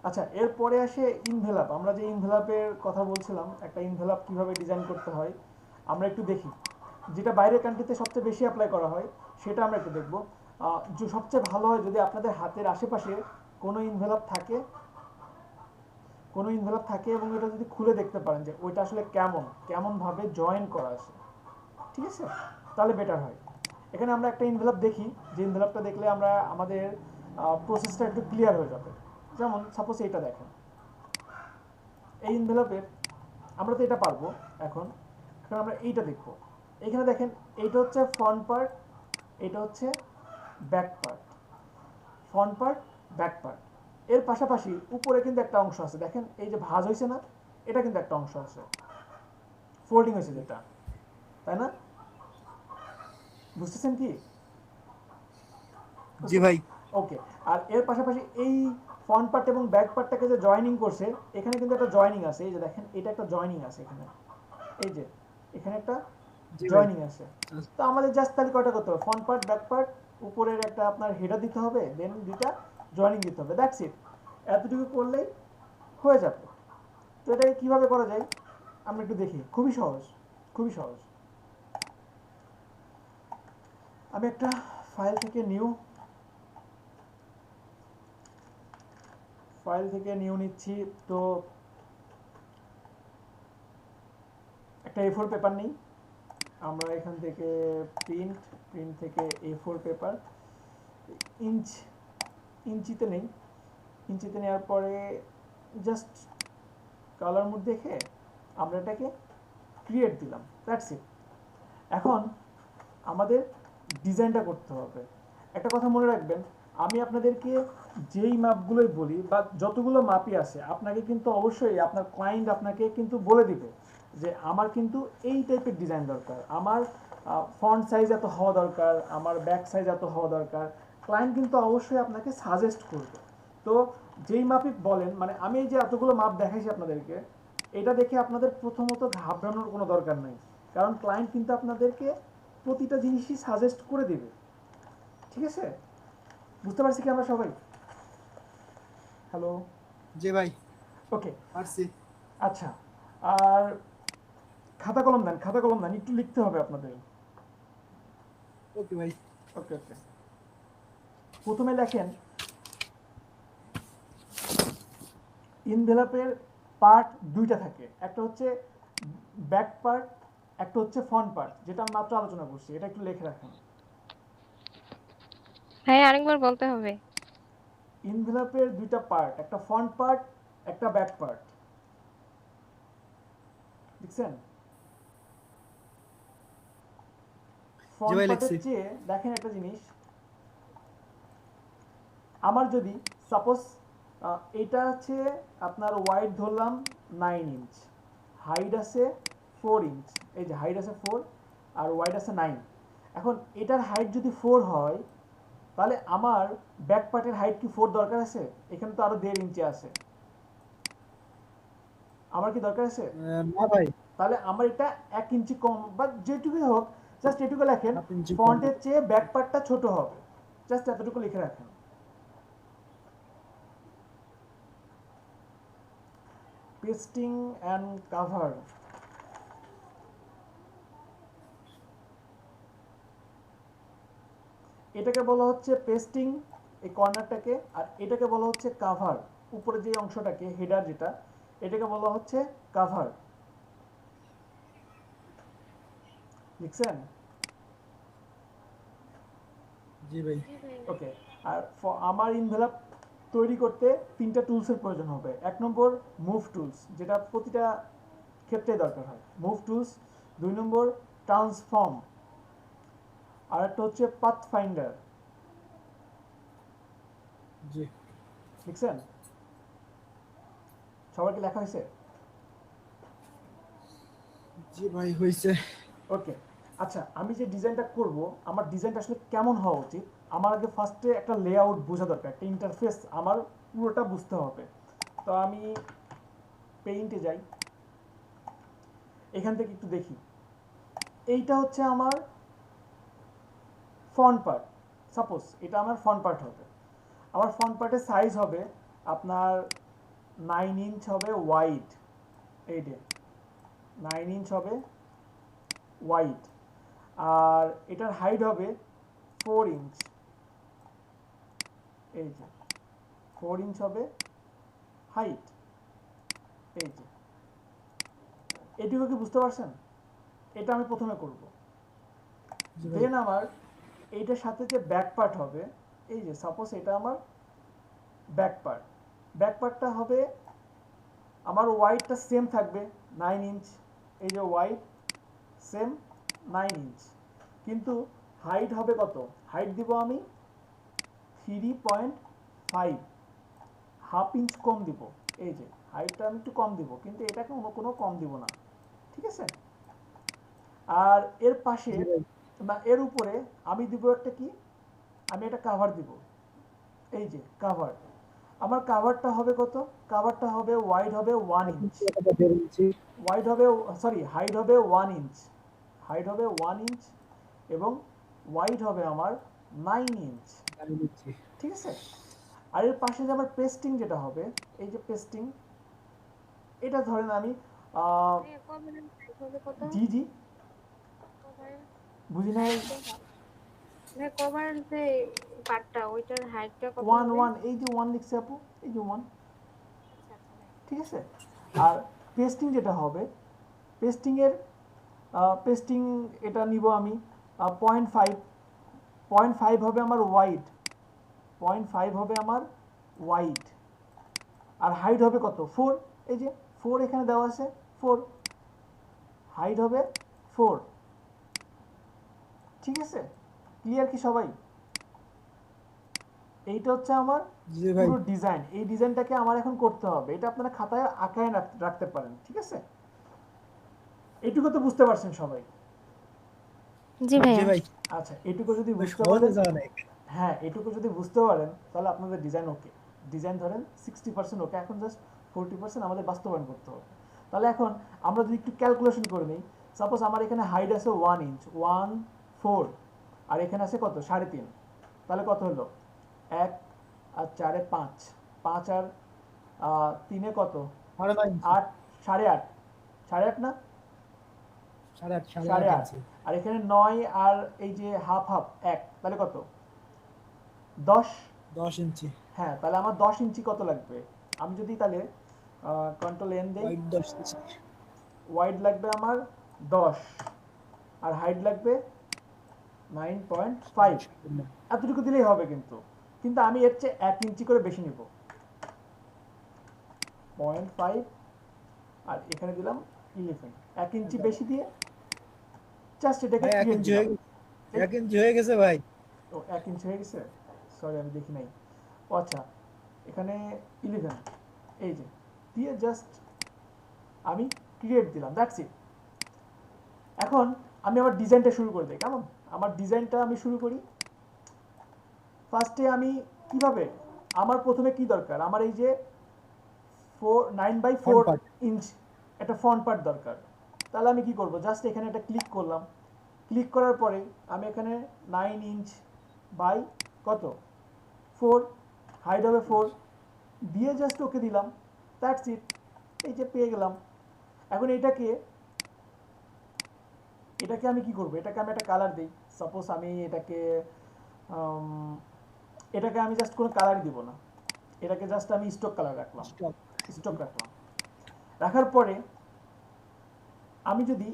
আচ্ছা, এরপরে আসে ইনভেলাপ। আমরা যে ইনভেলাপের কথা বলছিলাম, একটা ইনভেলাপ কিভাবে ডিজাইন করতে হয় আমরা একটু দেখি। যেটা বাইরের কান্ট্রিতে সবচেয়ে বেশি অ্যাপ্লাই করা হয় সেটা আমরা একটু দেখব। যে সবচেয়ে ভালো হয় যদি আপনাদের হাতের আশেপাশে কোনো ইনভেলাপ থাকে, কোনো ইনভেলাপ থাকে এবং এটা যদি খুলে দেখতে পারেন যে ওইটা আসলে কেমনভাবে জয়েন করা আছে, ঠিক আছে, তাহলে বেটার হয়। এখানে আমরা একটা ইনভেলপ দেখি, যে ইনভেলপটা দেখলে আমরা আমাদের প্রসেসটা একটু ক্লিয়ার হয়ে যাবে। যেমন সাপোজ এইটা দেখেন, এই ইনভেলপের আমরা তো এটা পারবো। এখন এখন আমরা এইটা দেখব। এখানে দেখেন, এইটা হচ্ছে ফ্রন্ট পার্ট, এটা হচ্ছে back part. Front part, back part. এর পাশাপাশি উপরে কিন্তু একটা অংশ আছে, দেখেন এই যে ভাঁজ হয়েছে না, এটা কিন্তু একটা অংশ আছে, ফোল্ডিং হয়েছে যেটা, তাই না? বুঝতেছেন কি? জি ভাই। ওকে। আর এর পাশাপাশি এই ফ্রন্ট পার্ট এবং ব্যাক পার্টটাকে যে জয়েনিং করছে, এখানে কিন্তু একটা জয়েনিং আছে। এই যে দেখেন, এটা একটা জয়েনিং আছে এখানে, এই যে এখানে একটা জি ভাই। জয়েনিং আছে। তো আমাদের জাস্ট তাহলে কয়টা করতে হবে? ফ্রন্ট পার্ট, ব্যাক পার্ট, উপরের একটা আপনার হেডার দিতে হবে, দেন দুইটা জয়েনিং দিতে হবে, দ্যাটস ইট। এতটুকু করলেই হয়ে যাবে। তো এটাকে কিভাবে করা যায় আমরা একটু দেখি। খুবই সহজ, খুবই সহজ। আমি একটা ফাইল থেকে নিউ নিচ্ছি। তো একটা A4 পেপার নিই আমরা এখান থেকে, প্রিন্ট থেকে A4 পেপার, ইঞ্চ ইঞ্চিতে নেই। ইঞ্চিতে নেওয়ার পরে জাস্ট কালার মোড দেখে আমরা এটাকে ক্রিয়েট দিলাম, দ্যাটস ইট। এখন আমাদের ডিজাইনটা করতে হবে। একটা কথা মনে রাখবেন, আমি আপনাদেরকে যেই মাপগুলোই বলি বা যতগুলো মাপই আছে, আপনাকে কিন্তু অবশ্যই আপনার ক্লায়েন্ট আপনাকে কিন্তু বলে দিবে যে আমার কিন্তু এই টাইপের ডিজাইন দরকার, আমার ফন্ট সাইজ এত হওয়া দরকার, আমার ব্যাক সাইজ এত হওয়া দরকার। ক্লায়েন্ট কিন্তু অবশ্যই আপনাকে সাজেস্ট করবে। তো যেই মাপই বলেন, মানে আমি এই যে এতগুলো মাপ দেখাইছি আপনাদেরকে, এটা দেখে আপনাদের প্রথমত ঘাবড়ানোর কোনো দরকার নেই, কারণ ক্লায়েন্ট কিন্তু আপনাদেরকে প্রতিটা জিনিসই সাজেস্ট করে দেবে। ঠিক আছে, বুঝতে পারছি কি আমরা সবাই? হ্যালো? জি ভাই ওকে। পারছি। আচ্ছা, আর খাতা কলম দেন, খাতা কলম দেন, একটু লিখতে হবে আপনাদের। ওকে ভাই। ওকে ওকে। প্রথমে লেখেন, ইনভেলপের পার্ট দুইটা থাকে, একটা হচ্ছে ব্যাক পার্ট, একটা হচ্ছে ফ্রন্ট পার্ট, যেটা আমি মাত্র আলোচনা করছি। এটা একটু লিখে রাখেন। হ্যাঁ, আরেকবার বলতে হবে। ইনভেলপের দুইটা পার্ট, একটা ফ্রন্ট পার্ট, একটা ব্যাক পার্ট। দেখছেন? জি ফ্রন্ট ভাই পার্টের লিখছি। চেয়ে দেখেন একটা জিনিস, আমার যদি সাপোজ এটা আছে আপনার ওয়াইড ধরলাম 9 ইঞ্চ, হাইট আছে 4 ইঞ্চ, এই যে হাইট আছে 4 আর ওয়াইড আছে 9। এখন এটার হাইট যদি 4 হয়, তাহলে আমার ব্যাক পার্টের হাইট কি 4 দরকার আছে? এখানে তো আরো 1.5 ইঞ্চি আছে, আমার কি দরকার আছে? না ভাই। তাহলে আমার এটা 1 ইঞ্চি কম বা যেটুকুই হোক, জাস্ট এটুকু লেখেন, 1 ইঞ্চি কম। ফন্টের চেয়ে ব্যাক পার্টটা ছোট হবে, জাস্ট এতটুকু লিখে রাখেন। পেস্টিং অ্যান্ড কাভার, এটাকে বলা হচ্ছে পেস্টিং, এই কর্নারটাকে, আর এটাকে বলা হচ্ছে কাভার, উপরে যে অংশটাকে হেডার যেটা, এটাকে বলা হচ্ছে কাভার। লিখছেন? জি ভাই। ওকে। আর আমার ইনভেলপ তৈরি করতে তিনটা টুলসের প্রয়োজন হবে। এক নম্বর মুভ টুলস, যেটা প্রতিটা ক্ষেত্রে দরকার হয়, মুভ টুলস। 2 নম্বর ট্রান্সফর্ম, আর একটা হচ্ছে পাথ ফাইন্ডার। জি লিখছেন? সবার কি লেখা হয়েছে? জি ভাই হয়েছে। ওকে, আচ্ছা আমি যে ডিজাইনটা করব, আমার ডিজাইনটা আসলে কেমন হওয়া উচিত, আমার আগে ফার্স্টে একটা লেআউট বোঝা দরকার, একটা ইন্টারফেস আমার পুরোটা বুঝতে হবে। তো আমি পেইন্টে যাই, এখান থেকে একটু দেখি। এইটা হচ্ছে আমার ফ্রন্ট পার্ট, সাপোজ এটা আমার ফ্রন্ট পার্ট হবে। আমার ফ্রন্ট পার্টের সাইজ হবে আপনার 9 ইঞ্চ হবে ওয়াইড, এই যে 9 ইঞ্চ হবে ওয়াইড, আর এটার হাইট হবে 4 ইঞ্চ, এই যে 4 ইঞ্চ হবে হাইট, এই যে এটুকু কি বুঝতে পারছেন? এটা আমি প্রথমে করব। জি ভাই। দেন আমার এইটার সাথে যে ব্যাক পার্ট হবে, এই যে সাপোজ এটা আমার ব্যাক পার্ট, ব্যাক পার্টটা হবে আমার ওয়াইডটা সেম থাকবে 9 ইঞ্চ, এই যে ওয়াইড সেম 9 ইঞ্চ, কিন্তু হাইট হবে কত? হাইট দিব আমি 3.5, হাফ ইঞ্চ কম দিব। এই যে হাইটটা আমি একটু কম দিব, কিন্তু এটাকে অন্য কোনো কম দিব না, ঠিক আছে? আর এর পাশে জি ভাই। না এর উপরে আমি দিব একটা কি, আমি একটা কাভার দিব, এই যে কাভার। আমার কাভারটা হবে কত? কাভারটা হবে ওয়াইড হবে 1 ইঞ্চ, এটা 1.5 ইঞ্চি। ওয়াইড হবে সরি হাইট হবে 1 ইঞ্চ, হাইট হবে 1 ইঞ্চ এবং ওয়াইড হবে আমার 9 ইঞ্চ, 9 ইঞ্চি। ঠিক আছে? আর এর পাশে যে আমার পেস্টিং যেটা হবে, এই যে পেস্টিং, এটা ধরেন আমি জি জি বুঝি নাই। কভার যে পার্টটা ওইটার হাইটটা কত ওয়ান হবে? ওয়ান এই যে ওয়ান লিখছে আপু, এই যে ওয়ান, আচ্ছা আচ্ছা ভাই। ঠিক আছে? আর পেস্টিং যেটা হবে, পেস্টিংয়ের পেস্টিং এটা নিব আমি 0.5, 0.5 হবে আমার ওয়াইড, 0.5 হবে আমার ওয়াইড, আর হাইট হবে কত? 4, এই যে 4 এখানে দেওয়া আছে, 4 হাইট হবে 4, ঠিক আছে? ক্লিয়ার কি সবাই? এইটা হচ্ছে আমার জি ভাই। পুরো ডিজাইন। এই ডিজাইনটাকে আমার এখন করতে হবে, এটা আপনারা খাতায় আঁকায় রাখতে পারেন, ঠিক আছে? এইটুকু তো বুঝতে পারছেন সবাই? জি জি ভাইয়া। ভাই। আচ্ছা এটুকু যদি বুঝতে সহজে পারেন, যাওয়া নাই। হ্যাঁ এটুকু যদি বুঝতে পারেন তাহলে আপনাদের ডিজাইন ওকে। ডিজাইন ধরেন 60% ওকে, এখন জাস্ট 40% আমাদের বাস্তবায়ন করতে হবে। তাহলে এখন আমরা যদি একটু ক্যালকুলেশন করে নিই, সাপোজ আমার এখানে হাইট আছে 1 ইঞ্চ, 1.4, আর এখানে আছে কত? 3.5, তাহলে কত হলো? 1 আর 4 5, 5 আর 3 কত? 9.5 ইঞ্চি। 8, 8.5, 8.5 না? 8.5 সাড়ে 8.5 আট, ইঞ্চি। আর এখানে 9 আর এই যে হাফ হাফ 1, তাহলে কত? 10। 10 ইঞ্চি। হ্যাঁ তাহলে আমার 10 ইঞ্চি কত লাগবে? আমি যদি তাহলে কন্ট্রোল এন দেই, ওয়াইড 10 ইঞ্চি। ওয়াইড লাগবে আমার 10, আর হাইট লাগবে 9.5, এতটুকু দিলেই হবে। কিন্তু কিন্তু আমি এর চেয়ে 1 ইঞ্চি করে বেশি নিব, 0.5 আর এখানে দিলাম 11, 1 ইঞ্চি বেশি দিয়ে জাস্ট এটাকে ভাই 1 ক্রিয়েট ইঞ্চি দিলাম। হয়ে গেছে। 1 ইঞ্চি হয়ে গেছে ভাই। ও 1 ইঞ্চি হয়ে গেছে, সরি আমি দেখি নাই। ও আচ্ছা, এখানে 11, এই যে দিয়ে জাস্ট আমি ক্রিয়েট দিলাম, দ্যাটস ইট। এখন আমি আমার ডিজাইনটা শুরু করে দিই, কেমন? আমার ডিজাইনটা আমি শুরু করি। ফার্স্টে আমি কিভাবে, আমার প্রথমে কি দরকার, আমার এই যে 9/4 ফ্রন্ট পার্ট। ইঞ্চ একটা ফ্রন্ট পার্ট দরকার। তাহলে আমি কি করব? জাস্ট এখানে একটা ক্লিক করলাম, ক্লিক করার পরে আমি এখানে 9 ইঞ্চ বাই কত? 4, হাইট হবে 4, দিয়ে জাস্ট ওকে দিলাম, দ্যাটস ইট। এই যে পেয়ে গেলাম। এখন এটাকে আমি কি করব? এটাকে আমি একটা কালার দিই। সাপোজ আমি এটাকে আমি জাস্ট কোনো কালারই দিব না, এটাকে জাস্ট আমি স্টক কালার রাখলাম, স্টপ। স্টক রাখলাম। রাখার পরে আমি যদি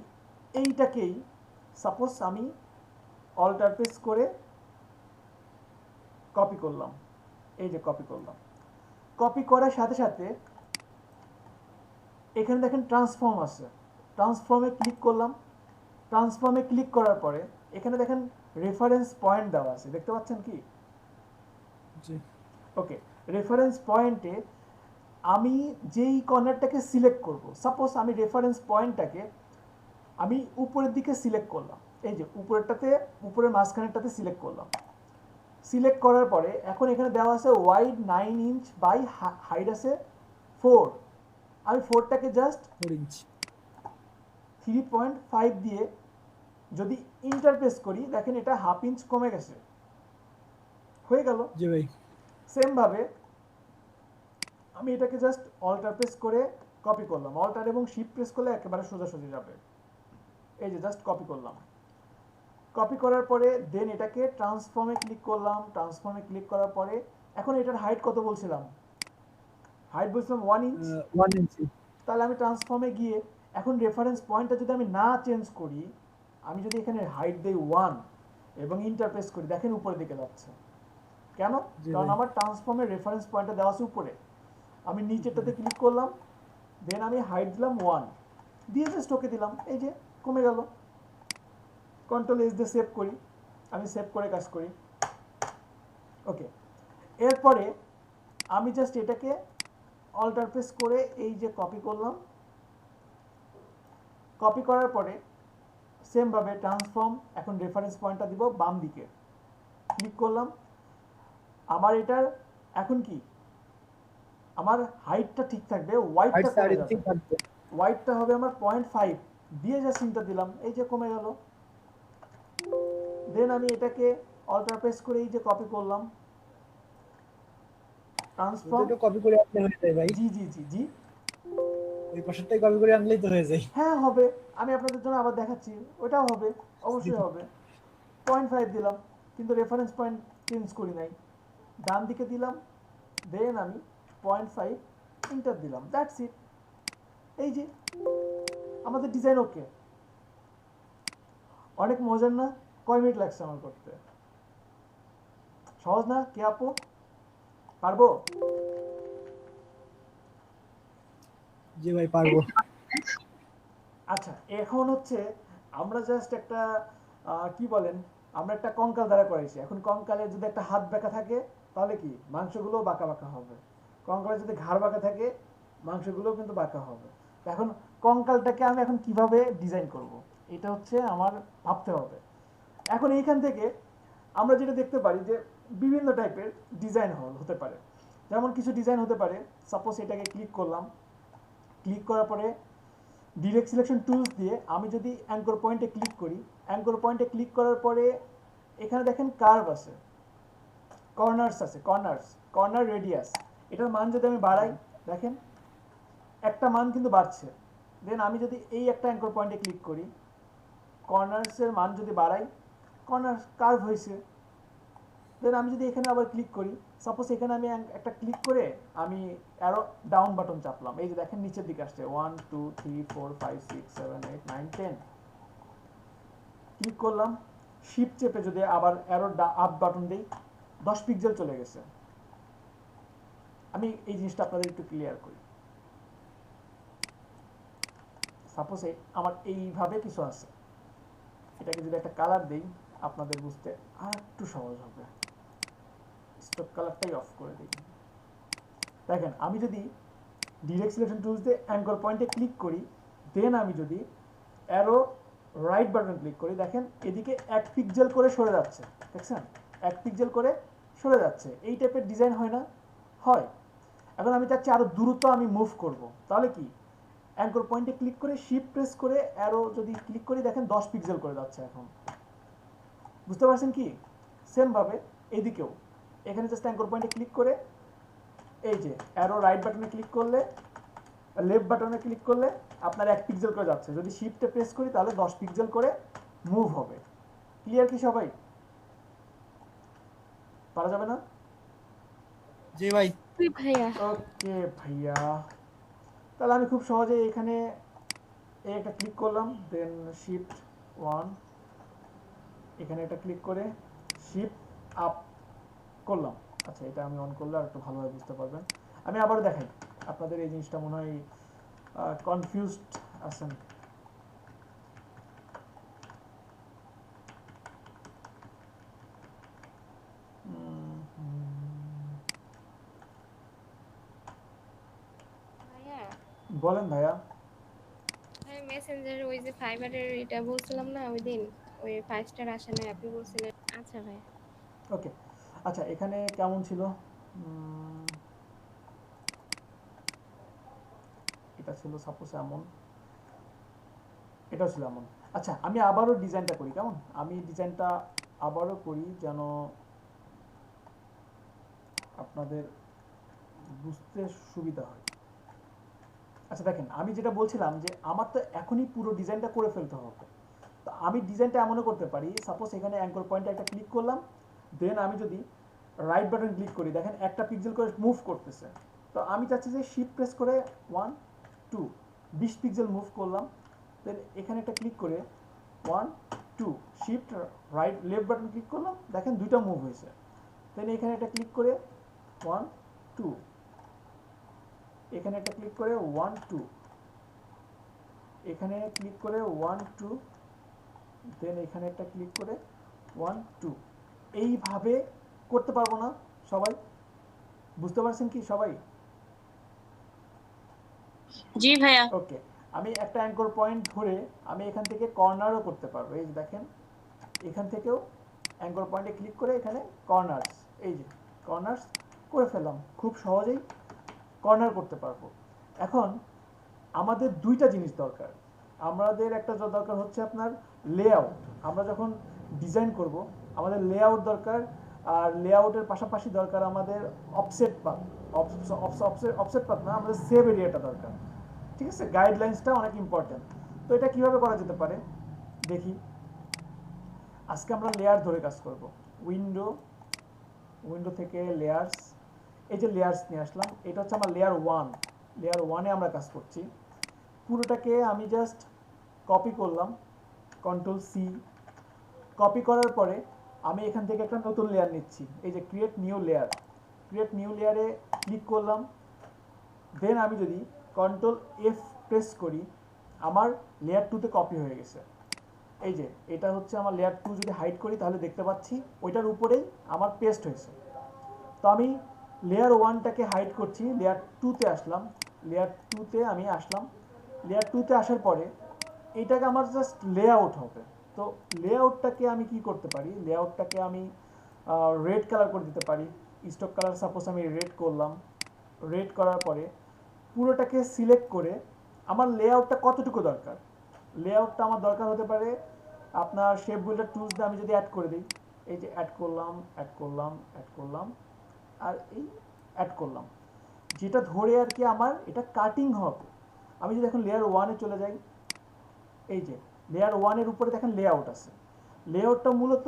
এইটাকেই সাপোজ আমি অল্টার পেজ করে কপি করলাম, এই যে কপি করলাম, কপি করার সাথে সাথে এখানে দেখেন ট্রান্সফর্ম আছে, ট্রান্সফর্মে ক্লিক করলাম। ট্রান্সফর্মে ক্লিক করার পরে এখানে দেখেন রেফারেন্স পয়েন্ট দেওয়া আছে, দেখতে পাচ্ছেন কি? জি। ওকে, রেফারেন্স পয়েন্টে আমি যেই কর্নারটাকে সিলেক্ট করব, সাপোজ আমি রেফারেন্স পয়েন্টটাকে আমি উপরের দিকে সিলেক্ট করলাম, এই যে উপরেরটাতে, উপরের মাঝখানেরটাতে সিলেক্ট করলাম। সিলেক্ট করার পরে এখন এখানে দেওয়া আছে ওয়াইড 9 ইঞ্চ বাই হাইট আছে 4। আমি 4টাকে জাস্ট 4 ইঞ্চ 3.5 দিয়ে যদি ইন্টারপ্রেস করি, দেখেন এটা হাফ ইঞ্চ কমে গেছে, হয়ে গেল। জি ভাই। সেম ভাবে আমি এটাকে জাস্ট অল্টার প্রেস করে কপি করলাম, অল্টার এবং শিফট প্রেস করলে একেবারে সোজাসুজি যাবে। এই যে জাস্ট কপি করলাম, কপি করার পরে দেন এটাকে ট্রান্সফর্মে ক্লিক করলাম। ট্রান্সফর্মে ক্লিক করার পরে এখন এটার হাইট কত বলছিলাম? হাইট বলছিলাম 1 ইঞ্চ। 1 ইঞ্চি। তাহলে আমি ট্রান্সফর্মে গিয়ে এখন রেফারেন্স পয়েন্টটা যদি আমি না চেঞ্জ করি, আমি যদি এখানে হাইট দেই 1 এবং ইন্টারপ্রেস করি, দেখেন উপরের দিকে যাচ্ছে। কেন? জি কারণ ভাই। আমার ট্রান্সফর্মের রেফারেন্স পয়েন্টটা দেওয়া আছে উপরে। আমি নিচেরটাতে ক্লিক করলাম, দেন আমি হাইট দিলাম 1 দিয়ে জাস্ট ওকে দিলাম, এই যে কমে গেল। কন্ট্রোল এস দিয়ে সেভ করি, আমি সেভ করে কাজ করি। ওকে, এরপরে আমি জাস্ট এটাকে অল্টার প্রেস করে এই যে কপি করলাম। কপি করার পরে সেম ভাবে ট্রান্সফর্ম, এখন রেফারেন্স পয়েন্টটা দিব বাম দিকে, ক্লিক করলাম। আমার এটার এখন কি, আমার হাইটটা ঠিক থাকবে, হাইট ওয়াইডটা কমে 3.5 যাবে। থাকবে। ওয়াইডটা হবে আমার 0.5 দিয়ে জাস্ট ইন্টার দিলাম, এই যে কমে গেল। দেন আমি এটাকে অল্টার প্রেস করে এই যে কপি করলাম, ট্রান্সফর্ম। এটা কপি করে আনলে হয়ে যায় ভাই। জি জি জি জি, ওই পাশেরটাই কপি করে আনলেই তো হয়ে যায়। হ্যাঁ হবে। আমি আপনাদের জন্য আবার দেখাচ্ছি, ওটাও হবে, অবশ্যই হবে। 0.5 দিলাম, কিন্তু রেফারেন্স পয়েন্ট চেঞ্জ করি নাই, ডান দিকে দিলাম, দেন আমি 0.5 ইন্টার দিলাম, দ্যাটস ইট। এই যে আমাদের ডিজাইন ওকে। অনেক মজার না? কয় মিনিট লাগছে আমার করতে? সহজ না কে আপু? পারবো? জি ভাই পারবো। আচ্ছা, এখন হচ্ছে আমরা জাস্ট একটা কি বলেন, আমরা একটা কঙ্কাল দ্বারা করাইছি। এখন কঙ্কালের যদি একটা হাত বাঁকা থাকে তাহলে কি মাংসগুলো বাঁকা বাঁকা হবে, কঙ্কালের যদি ঘাড় বাঁকা থাকে মাংসগুলোও কিন্তু বাঁকা হবে। তো এখন কঙ্কালটাকে আমি এখন কিভাবে ডিজাইন করব, এটা হচ্ছে আমার ভাবতে হবে। এখন এইখান থেকে আমরা যেটা দেখতে পারি যে বিভিন্ন টাইপের ডিজাইন হতে পারে। যেমন কিছু ডিজাইন হতে পারে, সাপোজ এটাকে ক্লিক করলাম, ক্লিক করার পরে ডিরেক্ট সিলেকশন টুলস দিয়ে আমি যদি অ্যাঙ্কর পয়েন্টে ক্লিক করি, অ্যাঙ্কর পয়েন্টে ক্লিক করার পরে এখানে দেখেন কার্ভ আছে, কর্নার্স আছে, কর্নার রেডিয়াস, এটার মান যদি আমি বাড়াই, দেখেন একটা মান কিন্তু বাড়ছে। দেন আমি যদি এই একটা অ্যাঙ্কর পয়েন্টে ক্লিক করি, কর্নার্সের মান যদি বাড়াই, কর্নার কার্ভ হয়েছে। দেন আমি যদি এখানে আবার ক্লিক করি, সাপোজ এখানে আমি একটা ক্লিক করে আমি অ্যারো ডাউন বাটন চাপলাম, এই যে দেখেন নিচের দিকে আসছে 1 2 3 4 5 6 7 8 9 10। ক্লিক করলাম, শিফট চেপে যদি আবার অ্যারো আপ বাটন দেই, 10 পিক্সেল চলে গেছে। আমি এই জিনিসটা আপনাদের একটু ক্লিয়ার করি। সাপোজ আমার এইভাবে কিছু আছে, এটাকে যদি একটা কালার দেই আপনাদের বুঝতে আর একটু সহজ হবে। স্টক কালারটাই অফ করে দিই। দেখেন আমি যদি ডিরেক্ট সিলেকশন টুলস দিয়ে অ্যাঙ্কর পয়েন্টে ক্লিক করি, দেন আমি যদি অ্যারো রাইট বাটন ক্লিক করি, দেখেন এদিকে 1 পিক্সেল করে সরে যাচ্ছে, দেখছেন 1 পিক্সেল করে সরে যাচ্ছে। এই টাইপের ডিজাইন হয় না? হয়। এখন আমি চাচ্ছি আরো দ্রুত আমি মুভ করব, তাহলে কি অ্যাঙ্কর পয়েন্টে ক্লিক করে শিফট প্রেস করে অ্যারো যদি ক্লিক করি, দেখেন 10 পিক্সেল করে যাচ্ছে। এখন বুঝতে পারছেন কি? সেম ভাবে এদিকেও এখানে জাস্ট অ্যাঙ্কর পয়েন্টে ক্লিক করে এই যে অ্যারো রাইট বাটনে ক্লিক করলে, লেফট বাটনে ক্লিক করলে আপনার 1 পিক্সেল করে যাচ্ছে, যদি শিফটে প্রেস করি তাহলে 10 পিক্সেল করে মুভ হবে। ক্লিয়ার কি সবাই? পারা যাবে না? জি ভাই। ভাইয়া ওকে ভাইয়া, তাহলে আমি খুব সহজে এখানে এই একটা ক্লিক করলাম, দেন শিফট 1, এখানে এটা ক্লিক করে শিফট আপ করলাম। আচ্ছা, এটা আমি অন করলে আর একটু ভালোভাবে বুঝতে পারবেন। আমি আবারও দেখাই, আপনাদের এই জিনিসটা মনে হয় কনফিউজড আছেন। ভাইয়া বলেন ভাইয়া। আমি মেসেঞ্জারে ওই যে ফাইবারের এটা বলছিলাম না ওই দিন, ওই 5 স্টার আসে না, আপনি বলছিলেন। আচ্ছা ভাই। ওকে, আচ্ছা এখানে কেমন ছিল? উম, এটা ছিল সাপোজ এমন, এটাও ছিল এমন। আচ্ছা আমি আবারও ডিজাইনটা করি, কেমন? আমি ডিজাইনটা আবারও করি যেন আপনাদের বুঝতে সুবিধা হয়। আচ্ছা দেখেন, আমি যেটা বলছিলাম যে আমার তো এখনই পুরো ডিজাইনটা করে ফেলতে হবে। তো আমি ডিজাইনটা এমনও করতে পারি, সাপোজ এখানে অ্যাঙ্কর পয়েন্টে একটা ক্লিক করলাম, দেন আমি যদি রাইট বাটন ক্লিক করি, দেখেন একটা পিক্সেল করে মুভ করতেছে। তো আমি চাচ্ছি যে শিফট প্রেস করে 1 2 20 পিক্সেল মুভ করলাম, দেন এখানে একটা ক্লিক করে 1 2 shift right left button click করলাম, দেখেন দুইটা মুভ হয়েছে। দেন এখানে একটা ক্লিক করে 1 2, এখানে একটা ক্লিক করে 1 2, এখানে ক্লিক করে 1 2, দেন এখানে একটা ক্লিক করে 1 2। এইভাবে করতে পারবো না সবাই? বুঝতে পারছেন কি সবাই? জি ভাইয়া। ওকে, আমি একটা অ্যাঙ্কর পয়েন্ট ধরে আমি এখান থেকে কর্নারও করতে পারবো। এই যে দেখেন, এখান থেকেও অ্যাঙ্কর পয়েন্টে ক্লিক করে এখানে কর্নার্স, এই যে কর্নার্স করে ফেললাম, খুব সহজেই কর্নার করতে পারবো। এখন আমাদের দুইটা জিনিস দরকার। আমাদের একটা দরকার হচ্ছে আপনার লেআউট। আমরা যখন ডিজাইন করব আমাদের লেআউট দরকার, আর লেআউটের পাশাপাশি দরকার আমাদের অফসেট পাথ। অফসেট পাথ না, আমাদের সেভ এরিয়াটা দরকার। ঠিক আছে, গাইডলাইন্সটা অনেক ইম্পর্টেন্ট। তো এটা কিভাবে করা যেতে পারে দেখি। আজকে আমরা লেয়ার ধরে কাজ করব। উইন্ডো থেকে লেয়ার্স, এই যে লেয়ার্স নিয়ে আসলাম, এটা হচ্ছে আমার লেয়ার 1। লেয়ার 1-এ আমরা কাজ করছি। পুরোটাকে আমি জাস্ট কপি করলাম, কন্ট্রোল সি। কপি করার পরে আমি এখান থেকে একটা নতুন লেয়ার নিচ্ছি, এই যে create new layer. Create new লেয়ারে ক্লিক করলাম, দেন আমি যদি কন্ট্রোল এফ প্রেস করি, আমার লেয়ার 2-তে কপি হয়ে গেছে। এই যে এটা হচ্ছে আমার লেয়ার 2, যদি হাইড করি তাহলে দেখতে পাচ্ছি ওইটার উপরেই আমার পেস্ট হয়েছে। তো আমি লেয়ার 1টাকে হাইড করছি, লেয়ার 2-তে আসলাম, লেয়ার 2-তে আমি আসলাম। লেয়ার 2-তে আসার পরে এইটাকে আমার জাস্ট লেআউট হবে। তো লেআউটটাকে আমি কি করতে পারি, লেআউটটাকে আমি রেড কালার করে দিতে পারি। স্টক কালার সাপোজ আমি রেড করলাম। রেড করার পরে পুরোটাকে সিলেক্ট করে আমার লেআউটটা কতটুকু দরকার, লেআউটটা আমার দরকার হতে পারে আপনার শেপ বিল্ডার টুলস দিয়ে আমি যদি অ্যাড করে দিই, এই যে অ্যাড করলাম, অ্যাড করলাম, অ্যাড করলাম, আর এই অ্যাড করলাম, যেটা ধরে আর কি আমার এটা কাটিং হবে। আমি যদি এখন লেয়ার 1-এ চলে যাই, এই যে লেয়ার 1-এর উপরে দেখেন লেআউট আছে। লেআউটটা মূলত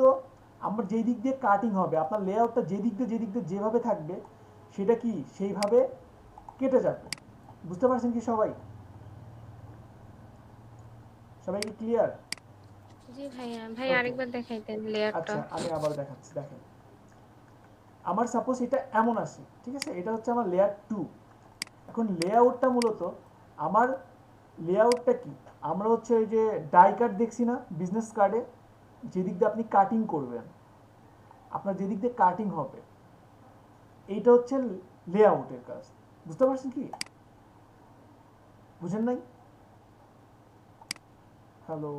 আমার যেই দিক দিয়ে কাটিং হবে, আপনার লেআউটটা যে দিক দিয়ে যেভাবে থাকবে সেটা কি সেইভাবে কেটে যাবে। বুঝতে পারছেন কি সবাই? সবাই কি ক্লিয়ার? জি ভাইয়া, ভাই ওকে, আরেকবার দেখাইতেন লেয়ারটা। আচ্ছা আমি আবার দেখাচ্ছি। দেখেন আমার সাপোজ এটা এমন আছে, ঠিক আছে, এটা হচ্ছে আমার লেয়ার 2। এখন লেআউটটা মূলত আমার লেআউটটা কি, আমরা হচ্ছে এই যে ডাই কাট দেখছি না বিজনেস কার্ডে, যেদিক দিয়ে আপনি কাটিং করবেন, আপনার যেদিক দিয়ে কাটিং হবে, এইটা হচ্ছে লেআউটের কাজ। বুঝতে পারছেন কি? বুঝেন নাই? হ্যালো,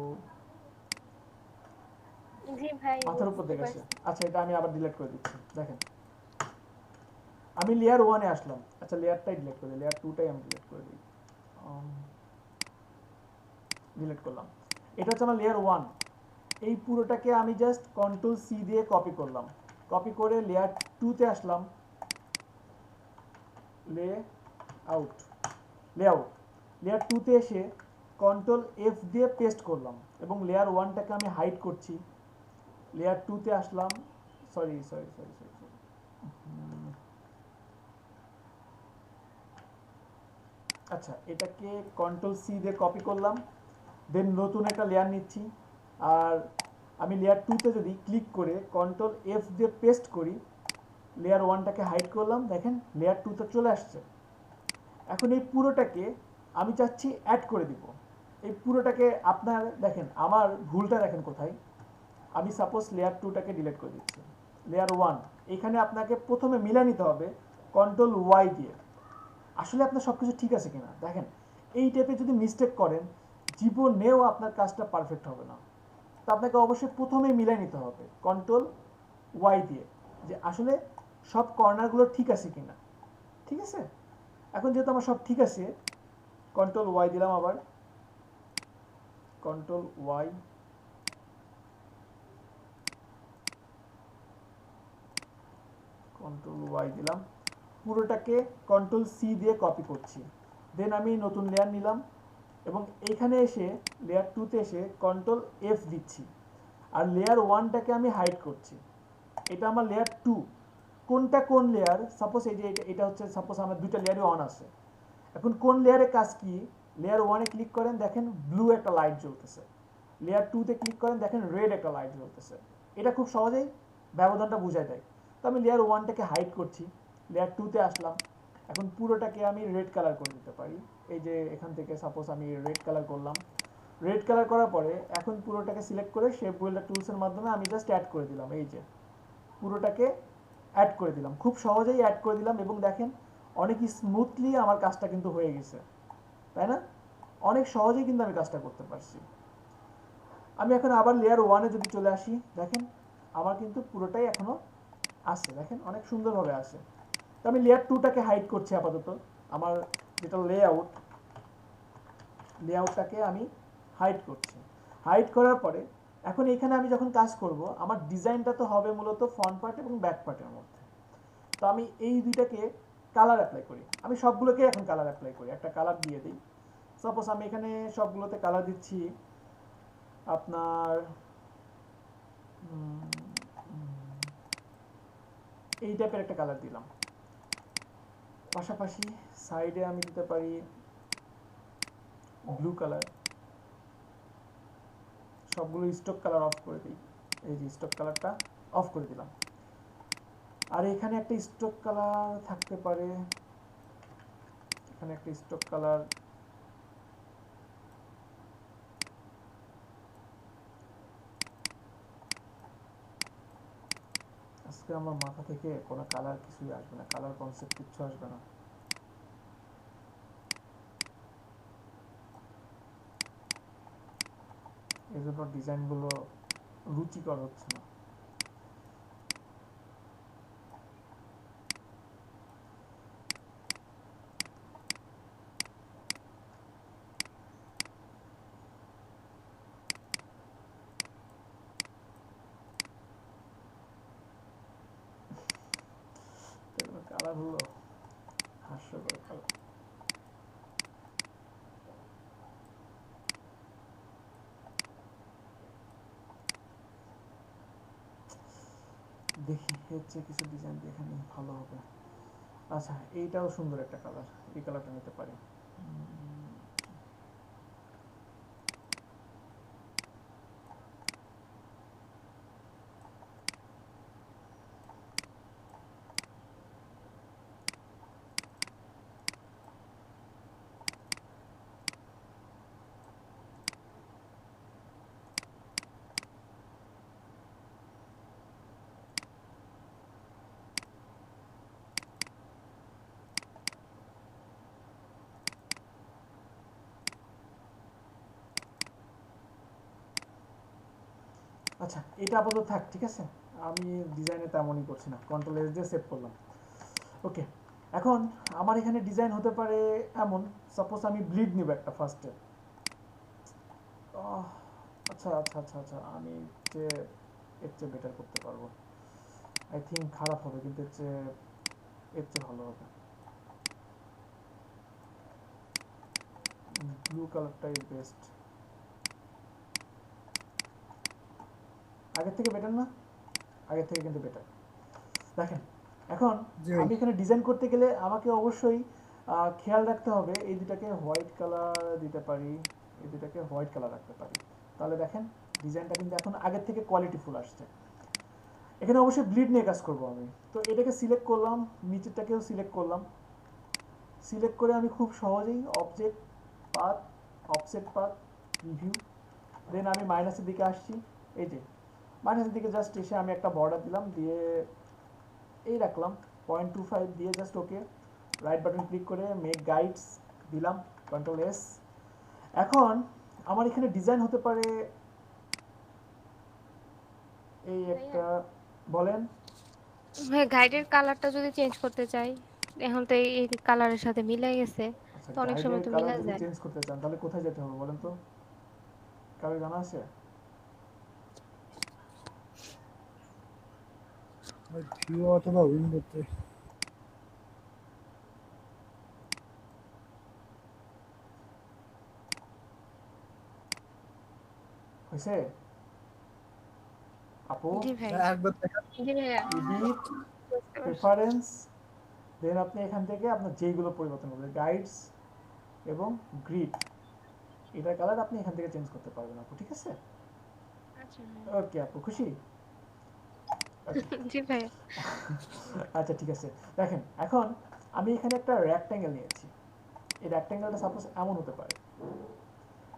জি ভাই, মাথার উপর বুঝতে দেখেছে। পারছি। আচ্ছা এটা আমি আবার ডিলিট করে দিচ্ছি। দেখেন আমি লেয়ার 1-এ আসলাম, আচ্ছা লেয়ারটাই ডিলিট করে দিই, লেয়ার 2টাই আমি ডিলিট করে দিই। ডিলিট করলাম। এটা হচ্ছে আমার লেয়ার 1। এই পুরোটাকে আমি জাস্ট কন্ট্রোল সি দিয়ে কপি করলাম। কপি করে লেয়ার 2-তে আসলাম, লেআউট, লেআউট। লেয়ার 2-তে এসে কন্ট্রোল এফ দিয়ে পেস্ট করলাম এবং লেয়ার 1টাকে আমি হাইড করছি। লেয়ার 2-তে আসলাম, sorry sorry sorry sorry sorry, আচ্ছা এটাকে কন্ট্রোল সি দিয়ে কপি করলাম, দেন নতুন একটা লেয়ার নিচ্ছি। আর আমি লেয়ার 2-তে যদি ক্লিক করে কন্ট্রোল এফ দিয়ে পেস্ট করি, লেয়ার 1টাকে হাইড করলাম, দেখেন লেয়ার 2-তে চলে আসছে। এখন এই পুরোটাকে আমি চাচ্ছি অ্যাড করে দিব। এই পুরোটাকে আপনার দেখেন আমার ভুলটা দেখেন কোথায়। আমি সাপোজ লেয়ার 2টাকে ডিলিট করে দিচ্ছি, লেয়ার 1 এখানে আপনাকে প্রথমে মিলা নিতে হবে কন্ট্রোল ওয়াই দিয়ে, আসলে আপনার সব কিছু ঠিক আছে কিনা। দেখেন এই টাইপের যদি মিস্টেক করেন, জীবনেও আপনার কাজটা পারফেক্ট হবে না। তো আপনাকে অবশ্যই প্রথমে মিলাই নিতে হবে কন্ট্রোল ওয়াই দিয়ে, যে আসলে সব কর্নারগুলো ঠিক আছে কিনা। ঠিক আছে, এখন যেহেতু আমার সব ঠিক আছে, কন্ট্রোল ওয়াই দিলাম, আবার কন্ট্রোল ওয়াই, কন্ট্রোল ওয়াই দিলাম, পুরোটাকে কন্ট্রোল সি দিয়ে কপি করছি। দেন আমি নতুন লেয়ার নিলাম এবং এইখানে এসে লেয়ার 2তে এসে কন্ট্রোল এফ দিচ্ছি, আর লেয়ার 1টাকে আমি হাইড করছি। এটা আমার লেয়ার 2। কোনটা কোন লেয়ার, সাপোজ এই যে এটা হচ্ছে, সাপোজ আমার দুইটা লেয়ারই অন আছে। এখন কোন লেয়ারে কাজ কি, লেয়ার 1-এ ক্লিক করেন, দেখেন ব্লু একটা লাইট জ্বলতেছে। লেয়ার 2-তে ক্লিক করেন, দেখেন রেড একটা লাইট জ্বলতেছে। এটা খুব সহজেই ব্যবধানটা বুঝাই দেয়। তো আমি লেয়ার 1টাকে হাইড করছি, লেয়ার 2-তে আসলাম, এখন পুরোটাকে আমি রেড কালার করে দিতে পারি। এই যে এখান থেকে সাপোজ আমি রেড কালার করলাম, রেড কালার করার পরে এখন পুরোটাকে সিলেক্ট করে শেপ বিল্ডার টুলসের মাধ্যমে আমি জাস্ট অ্যাড করে দিলাম। এই যে পুরোটাকে অ্যাড করে দিলাম, খুব সহজেই অ্যাড করে দিলাম এবং দেখেন অনেক স্মুথলি আমার কাজটা কিন্তু হয়ে গেছে, তাই না? অনেক সহজেই কিন্তু আমি কাজটা করতে পারছি। আমি এখন আবার লেয়ার 1-এ যদি চলে আসি, দেখেন আমার কিন্তু পুরোটাই এখনো আছে, দেখেন অনেক সুন্দরভাবে আছে। তো আমি লেয়ার 2টাকে হাইড করছি আপাতত, আমার যেটা লেআউটটাকে আমি হাইড করছি। হাইড করার পরে এখন এখানে আমি যখন কাজ করব, আমার ডিজাইনটা তো হবে মূলত ফ্রন্ট পার্ট এবং ব্যাক পার্টের মধ্যে। তো আমি এই দুইটাকে কালার অ্যাপ্লাই করি, আমি সবগুলোকে এখন কালার অ্যাপ্লাই করি, একটা কালার দিয়ে দিই। সাপোজ আমি এখানে সবগুলোতে কালার দিচ্ছি আপনার এই টাইপের একটা কালার দিলাম। পাশাপাশি সাইডে আমি দিতে পারি ব্লু কালার। সবগুলো স্টক কালার অফ করে দিই, এই যে স্টক কালারটা অফ করে দিলাম। আর এখানে একটা স্টক কালার থাকতে পারে, এখানে একটা স্টক কালার, আজকে আমার মাথা থেকে কোনো কালার কিছুই আসবে না, কালার কনসেপ্ট কিচ্ছু আসবে না। এই জন্য ডিজাইনগুলো রুচিকর হচ্ছে না। কালার হলো হাস্যকর কালার। দেখি হচ্ছে কিছু ডিজাইন দেখে নিই, ভালো হবে। আচ্ছা, এইটাও সুন্দর একটা কালার, এই কালারটা নিতে পারি। আচ্ছা, এটা আপাতত থাক, ঠিক আছে। আমি ডিজাইনে তেমনই করছি না, কন্ট্রোল এস দিয়ে সেভ করলাম। ওকে, এখন আমার এখানে ডিজাইন হতে পারে এমন, সাপোজ আমি ব্লিড নিব একটা ফার্স্টে। আচ্ছা আচ্ছা আচ্ছা আচ্ছা, আমি যে এর চেয়ে বেটার করতে পারবো, আই থিঙ্ক খারাপ হবে কিন্তু এর চেয়ে ভালো হবে। ব্লু কালারটাই বেস্ট, আগের থেকে বেটার না? আগের থেকে কিন্তু বেটার। দেখেন এখন আমি এখানে ডিজাইন করতে গেলে আমাকে অবশ্যই খেয়াল রাখতে হবে, এই দুটাকে হোয়াইট কালার দিতে পারি, এই দুটাকে হোয়াইট কালার রাখতে পারি, তাহলে দেখেন ডিজাইনটা কিন্তু এখন আগের থেকে কোয়ালিটিফুল আসছে। এখানে অবশ্যই ব্লিড নিয়ে কাজ করবো আমি, তো এটাকে সিলেক্ট করলাম, নিচেরটাকেও সিলেক্ট করলাম। সিলেক্ট করে আমি খুব সহজেই object path, offset path, preview, then আমি মাইনাসের দিকে আসছি। এই যে মাইনাসের দিকে জাস্ট এসে আমি একটা বর্ডার দিলাম, দিয়ে এই রাখলাম 0.25 দিয়ে just okay, right button click করে মেক গাইডস দিলাম, কন্ট্রোল এস। এখন আমার এখানে ডিজাইন হতে পারে এই ভাইয়া একটা, বলেন। ভাই গাইডের কালারটা যদি চেঞ্জ করতে চাই, এখন তো এই কালারের সাথে মিলে গেছে, আচ্ছা, তো অনেক সময় গাইডের তো কালার মিলা যদি যায়। চেঞ্জ করতে চান তাহলে কোথায় যেতে হবে বলেন তো? কারো জানা আছে? ভিউ অথবা উইন্ডোতে। হয়েছে আপু? জি ভাই। একবার দেখা। জি ভাইয়া, এডিট, বুঝতে পারছি। প্রেফারেন্স, দেন আপনি এখান থেকে আপনার যেইগুলো পরিবর্তন করবেন, গাইডস এবং গ্রিড, এটার কালার আপনি এখান থেকে চেঞ্জ করতে পারবেন আপু, ঠিক আছে? আচ্ছা ভাইয়া। ওকে আপু, খুশি? ওকে। জি ভাইয়া। আচ্ছা ঠিক আছে, দেখেন এখন আমি এখানে একটা রেক্ট্যাঙ্গেল নিয়েছি। এই রেক্ট্যাঙ্গেলটা সাপোজ এমন হতে পারে,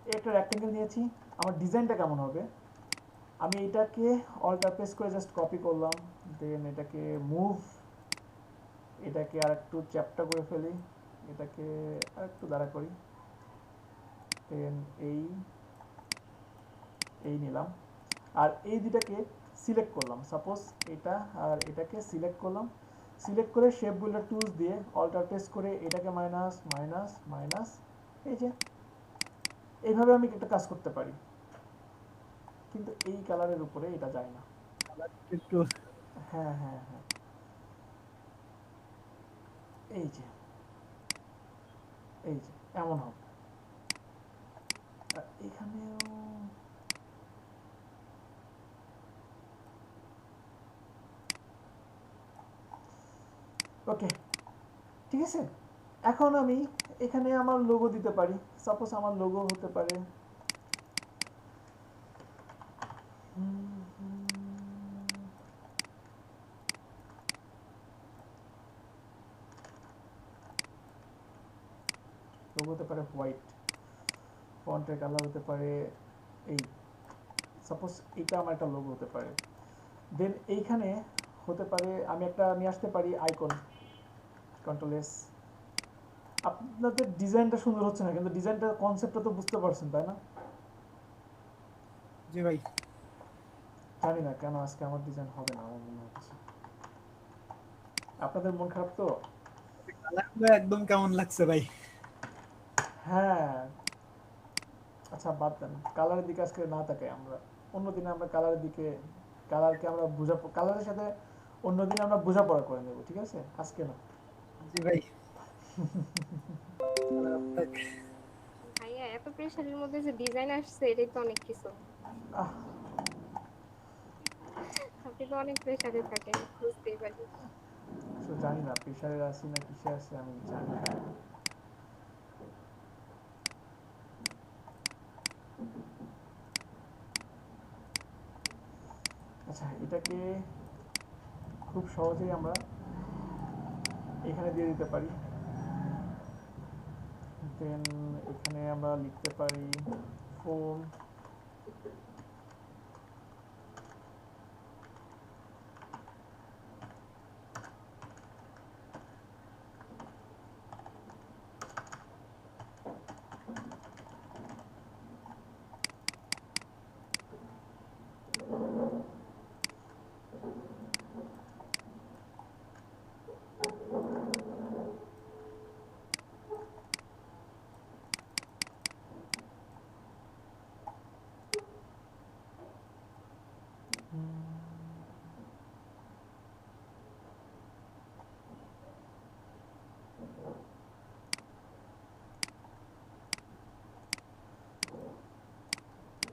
এই একটা রেক্ট্যাঙ্গেল নিয়েছি। আমার ডিজাইনটা কেমন হবে, আমি এটাকে অল্টার প্রেস করে জাস্ট কপি করলাম, দেন এটাকে মুভ, এটাকে আর একটু চ্যাপ্টা করে ফেলি, এটাকে আর একটু দাঁড়া করি, দেন এই এই নিলাম। আর এই দুটাকে সিলেক্ট করলাম, সাপোজ এটা আর এটাকে সিলেক্ট করলাম। সিলেক্ট করে শেপ বিল্ডার টুলস দিয়ে অল্টার প্রেস করে এটাকে মাইনাস মাইনাস মাইনাস, এই যে এইভাবে আমি একটা কাজ করতে পারি, কিন্তু এই কালারের উপরে এটা যায় না। একটু হ্যাঁ হ্যাঁ হ্যাঁ, এই যে এই যে এমন হবে। আর এখানেও ওকে, ঠিক আছে। এখন আমি এখানে আমার লোগো দিতে পারি, সাপোজ আমার লোগো হতে পারে লোগো হতে পারে হোয়াইট, ফন্টের কালার হতে পারে এই, সাপোজ এটা আমার একটা লোগো হতে পারে। দেন এইখানে হতে পারে আমি একটা নিয়ে আসতে পারি আইকন, কন্ট্রোল এস। আপনাদের ডিজাইনটা সুন্দর হচ্ছে না, কিন্তু ডিজাইনটা কনসেপ্টটা তো বুঝতে পারছেন তাই না? জি ভাই। জানি না কেন আজকে আমার ডিজাইন হবে না, আমার মনে হচ্ছে। আপনাদের মন খারাপ তো? কালারগুলো একদম কেমন লাগছে ভাই। হ্যাঁ, আচ্ছা বাদ দেন, কালারের দিকে আজকে না তাকাই আমরা, অন্যদিনে আমরা কালারের দিকে, কালারকে আমরা কালারের সাথে অন্যদিনে আমরা বোঝাপড়া করে নেব, ঠিক আছে? আজকে না। জি ভাই। ভাইয়া এত প্রেশারের মধ্যে যে ডিজাইন আসছে, এটাই তো অনেক কিছু। আহ, আপনি তো অনেক প্রেশারে থাকেন, বুঝতেই পারি। আসলে জানি না প্রেশারে আছি না কিসে আছি, আমি জানি না। আচ্ছা, এটাকে খুব সহজেই আমরা এখানে দিয়ে দিতে পারি। দেন এখানে আমরা লিখতে পারি ফোন,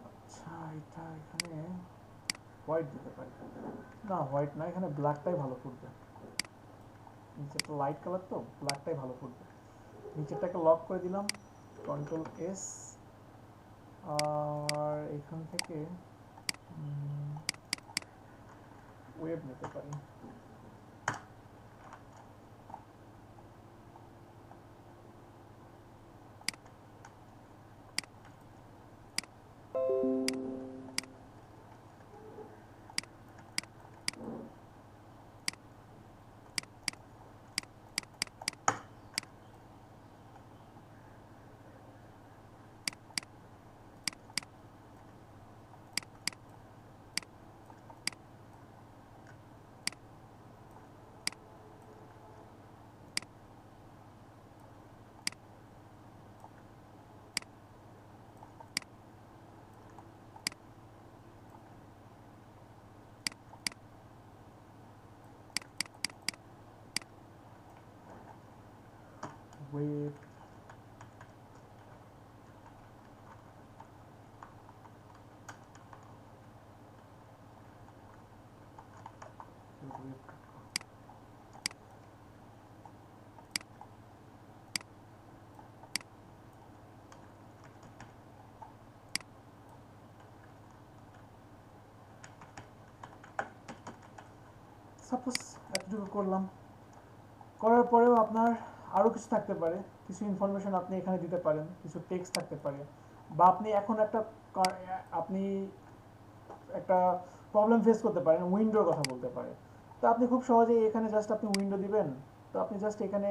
আচ্ছা এটা এখানে হোয়াইট দিতে পারি, না হোয়াইট না, এখানে ব্ল্যাকটাই ভালো ফুটবে, নিচেরটা লাইট কালার তো ব্ল্যাকটাই ভালো ফুটবে। নিচেরটাকে লক করে দিলাম, কন্ট্রোল এস, আর এখান থেকে ওয়েব নিতে পারি। ওয়েব সাপোজ এতটুকু করলাম, করার পরেও আপনার আরও কিছু থাকতে পারে, কিছু ইনফরমেশন আপনি এখানে দিতে পারেন, কিছু টেক্সট থাকতে পারে, বা আপনি এখন আপনি একটা প্রবলেম ফেস করতে পারেন, উইন্ডোর কথা বলতে পারে। তো আপনি খুব সহজেই এখানে জাস্ট আপনি উইন্ডো দিবেন। তো আপনি জাস্ট এখানে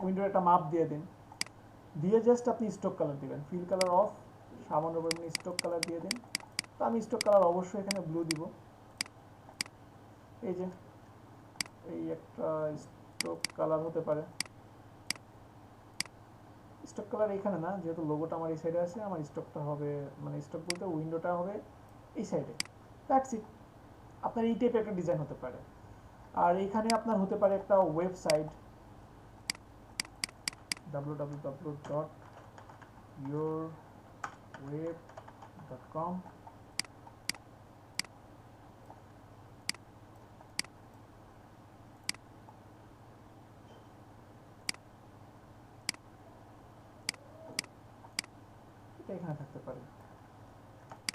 উইন্ডোর একটা মাপ দিয়ে দিন, দিয়ে জাস্ট আপনি স্টক কালার দিবেন, ফিল কালার অফ, সামান্য পরিমাণে স্টক কালার দিয়ে দিন। তো আমি স্টক কালার অবশ্যই এখানে ব্লু দিব। এই যে এই একটা স্টক কালার হতে পারে, স্টক কালার এখানে না, যেহেতু লোগোটা আমার এই সাইডে আছে, আমার স্টকটা হবে, মানে স্টক বলতে উইন্ডোটা হবে এই সাইডে। That's it. আপনার এই টাইপের একটা ডিজাইন হতে পারে। আর এখানে আপনার হতে পারে একটা ওয়েবসাইট www.yourweb.com। এটা এখানে থাকতে পারে।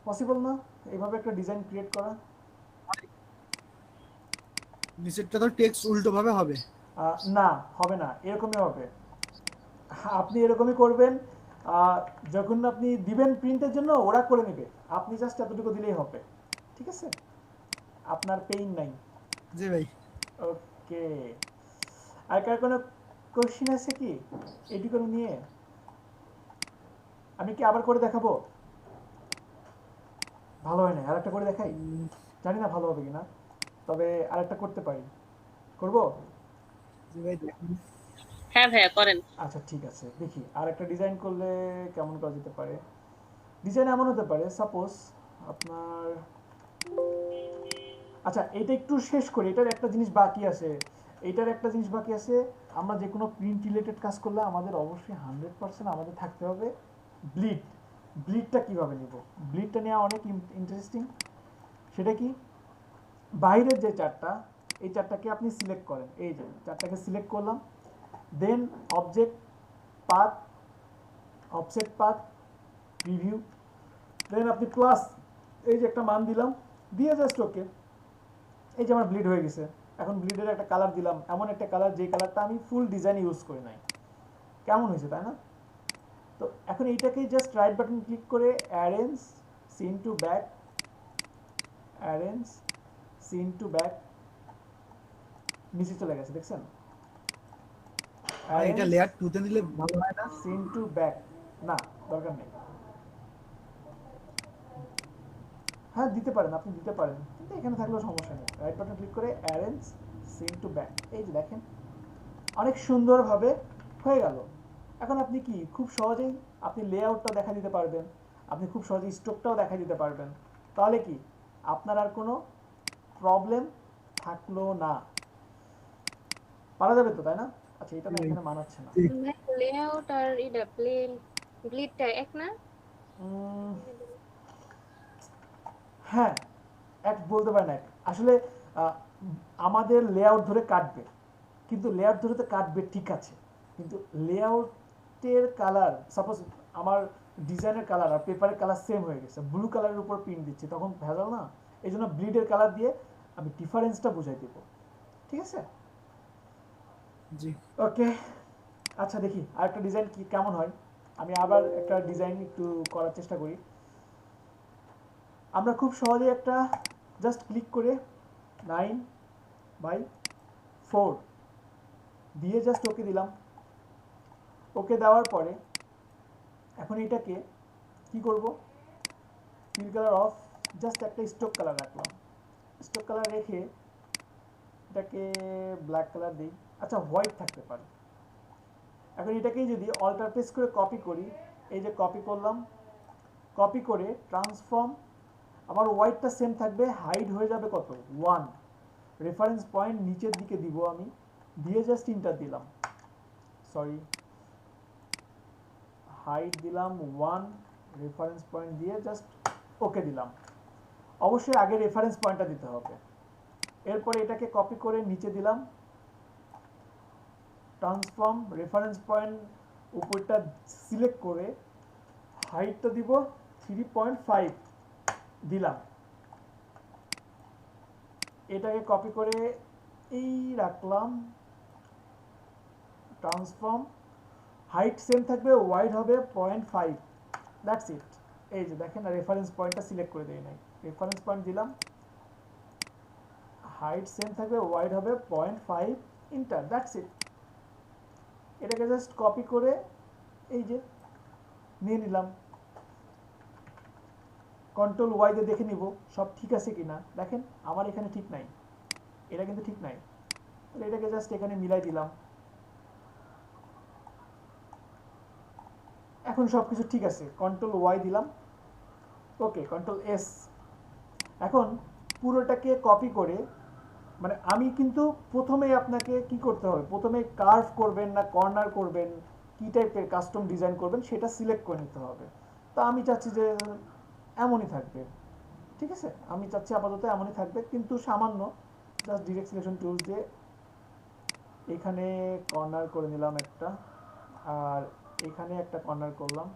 পসিবল না এইভাবে একটা ডিজাইন ক্রিয়েট করা? নিচেরটা তো টেক্সট উল্টো ভাবে হবে। না, হবে না, এরকমই হবে। আপনি এরকমই করবেন, যখন আপনি দিবেন প্রিন্টের জন্য ওরা করে নেবে, আপনি জাস্ট এতটুকু দিলেই হবে। ঠিক আছে, আপনার পেইন নাই। জি ভাই। ওকে, আর কার কোনো কোশ্চেন আছে কি এটুকু নিয়ে? আমি কি আবার করে দেখাবো? ভালো হয় না, আর একটা করে দেখাই। জানি না ভালো হবে কিনা, তবে আরেকটা করতে পারি। করব? জি ভাই দেখুন। হ্যাঁ ভাইয়া করেন। আচ্ছা ঠিক আছে, দেখি আর একটা ডিজাইন করলে কেমন করা যেতে পারে। ডিজাইন এমন হতে পারে, সাপোজ আপনার, আচ্ছা এটা একটু শেষ করি, এটার একটা জিনিস বাকি আছে, আমরা যে কোনো প্রিন্ট রিলেটেড কাজ করলে আমাদের অবশ্যই 100% আমাদের থাকতে হবে ব্লিডটা কিভাবে নিব। ব্লিডটা নেওয়া অনেক ইন্টারেস্টিং। সেটা কি, বাইরের যে চারটা, এই চারটাকে আপনি সিলেক্ট করেন, এই যে চারটাকে সিলেক্ট করলাম, then object path, offset path, preview, then আপনি প্লাস এই যে একটা মান দিলাম, দিয়ে জাস্ট ওকে। এই যে আমার ব্লিড হয়ে গেছে। এখন ব্লিডের একটা কালার দিলাম, এমন একটা কালার যে কালারটা আমি ফুল ডিজাইন ইউজ করি নাই। কেমন হয়েছে তাই না? তো এখন এইটাকে জাস্ট রাইট বাটন ক্লিক করে arrange send to back, arrange send to back, নিচে চলে গেছে, দেখছেন? আর এটা লেয়ার 2 তে নিলে ভালো হয় না? সিন টু ব্যাক, না দরকার নেই। হ্যাঁ দিতে পারেন, আপনি দিতে পারেন, কিন্তু এখানে থাকলেও সমস্যা নেই। রাইট বাটন ক্লিক করে অ্যারেঞ্জ সিন টু ব্যাক, এই যে দেখেন অনেক সুন্দরভাবে হয়ে গেল। এখন আপনি কি খুব সহজেই আপনি লেআউটটা দেখা দিতে পারবেন, আপনি খুব সহজেই স্ট্রোকটাও দেখা দিতে পারবেন। তাহলে কি আপনার আর কোনো প্রবলেম থাকলো না। পারা যাবে তো, তাই না? আচ্ছা এটা না এখানে মানাচ্ছে না। ভাই লেআউট আর এটা প্লেন গ্লিডটা এক না? হ্যাঁ, এক বলতে পারেন এক। আসলে আমাদের লেআউট ধরে কাটবে, কিন্তু লেআউট ধরে তো কাটবে ঠিক আছে, কিন্তু লেআউটের কালার, সাপোজ আমার ডিজাইনের কালার আর পেপারের কালার সেম হয়ে গেছে, ব্লু কালারের উপর প্রিন্ট দিচ্ছি, তখন ভেজাল না? এই জন্য ব্লিডের কালার দিয়ে আমি ডিফারেন্সটা বুঝাই দেবো। ঠিক আছে, জি ওকে। আচ্ছা দেখি আরেকটা ডিজাইন কি কেমন হয়। আমি আবার একটা ডিজাইন একটু করার চেষ্টা করি। আমরা খুব সহজে একটা জাস্ট ক্লিক করে 9/4 দিয়ে জাস্ট ওকে দিলাম। ওকে দেওয়ার পরে এখন এটাকে কি করব, ফিল কালার অফ, জাস্ট একটা স্ট্রোক কালার রাখলাম। স্ট্রোক কালার রেখে এটাকে ব্ল্যাক কালার দিই। আচ্ছা হোয়াইট থাকতে পারে। এখন এটাকেই যদি অল্টার প্রেস করে কপি করি, এই যে কপি করলাম, কপি করে ট্রান্সফর্ম, আমার হোয়াইটটা সেম থাকবে, হাইড হয়ে যাবে কত 1, রেফারেন্স পয়েন্ট নিচের দিকে দিব আমি, দিয়ে জাস্ট ইন্টার দিলাম, সরি হাইট দিলাম 1, রেফারেন্স পয়েন্ট দিয়ে জাস্ট ওকে দিলাম। অবশ্যই আগে রেফারেন্স পয়েন্টটা দিতে হবে। এরপরে এটাকে কপি করে নিচে দিলাম, ট্রান্সফর্ম রেফারেন্স পয়েন্ট উপরটা সিলেক্ট করে হাইটটা দিব 3.5 দিলাম। এটাকে কপি করে এই রাখলাম, ট্রান্সফর্ম হাইট সেম থাকবে, ওয়াইড হবে 0.5, দ্যাটস ইট। এই যে দেখেন রেফারেন্স পয়েন্টটা সিলেক্ট করে দেই নাই, রেফারেন্স পয়েন্ট দিলাম, হাইট সেম থাকবে, ওয়াইড হবে 0.5, ইন্টার, দ্যাটস ইট। এটাকে জাস্ট কপি করে এই যে নিয়ে নিলাম, কন্ট্রোল ওয়াই দিয়ে দেখে নিব সব ঠিক আছে কিনা। দেখেন আমার এখানে ঠিক নাই, এটা কিন্তু ঠিক নাই, তাহলে এটাকে জাস্ট এখানে মিলাই দিলাম। এখন সব কিছু ঠিক আছে, কন্ট্রোল ওয়াই দিলাম, ওকে, কন্ট্রোল এস। এখন পুরোটাকে কপি করে, মানে আমি কিন্তু প্রথমেই আপনাকে কি করতে হবে, প্রথমে কার্ভ করবেন না কর্নার করবেন, কি টাইপের কাস্টম ডিজাইন করবেন সেটা সিলেক্ট করে নিতে হবে। তো আমি চাচ্ছি যে এমনই থাকবে, ঠিক আছে, আমি চাচ্ছি আপাতত এমনই থাকবে, কিন্তু সামান্য জাস্ট ডিরেক্ট সিলেকশন টুলস দিয়ে এখানে কর্নার করে নিলাম একটা, আর এখানে একটা কর্নার করলাম,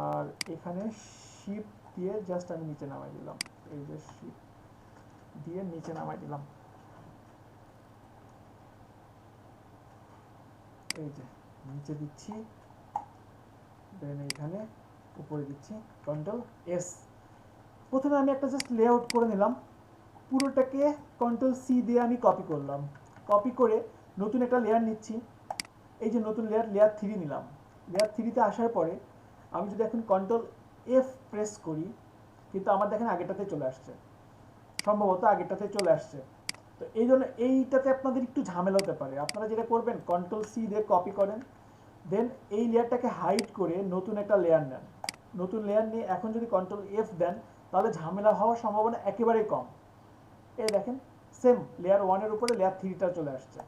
আর এখানে শিপ দিয়ে জাস্ট আমি নিচে নামাই দিলাম, এই যে শিপ দিয়ে নিচে নামাই দিলাম, এই যে নিচে দিচ্ছি, দেন এখানে উপরে দিচ্ছি, কন্ট্রোল এস। প্রথমে আমি একটা জাস্ট লেআউট করে নিলাম, পুরোটাকে কন্ট্রোল সি দিয়ে আমি কপি করলাম, কপি করে নতুন একটা লেয়ার নিচ্ছি, এই যে নতুন লেয়ার, লেয়ার 3 নিলাম। লেয়ার 3-তে আসার পরে আমি যদি এখন কন্ট্রোল এফ প্রেস করি, কিন্তু আমার দেখেন আগেরটাতে চলে আসছে, সম্ভবত আগেরটাতে চলে আসছে। তো এই জন্য এইটাতে আপনাদের একটু ঝামেলা হতে পারে। আপনারা যেটা করবেন, কন্ট্রোল সি দিয়ে কপি করেন, দেন এই লেয়ারটাকে হাইড করে নতুন একটা লেয়ার নেন, নতুন লেয়ার নিয়ে এখন যদি কন্ট্রোল এফ দেন তাহলে ঝামেলা হওয়ার সম্ভাবনা একেবারেই কম। এই দেখেন সেম লেয়ার 1-এর উপরে লেয়ার 3টা চলে আসছে,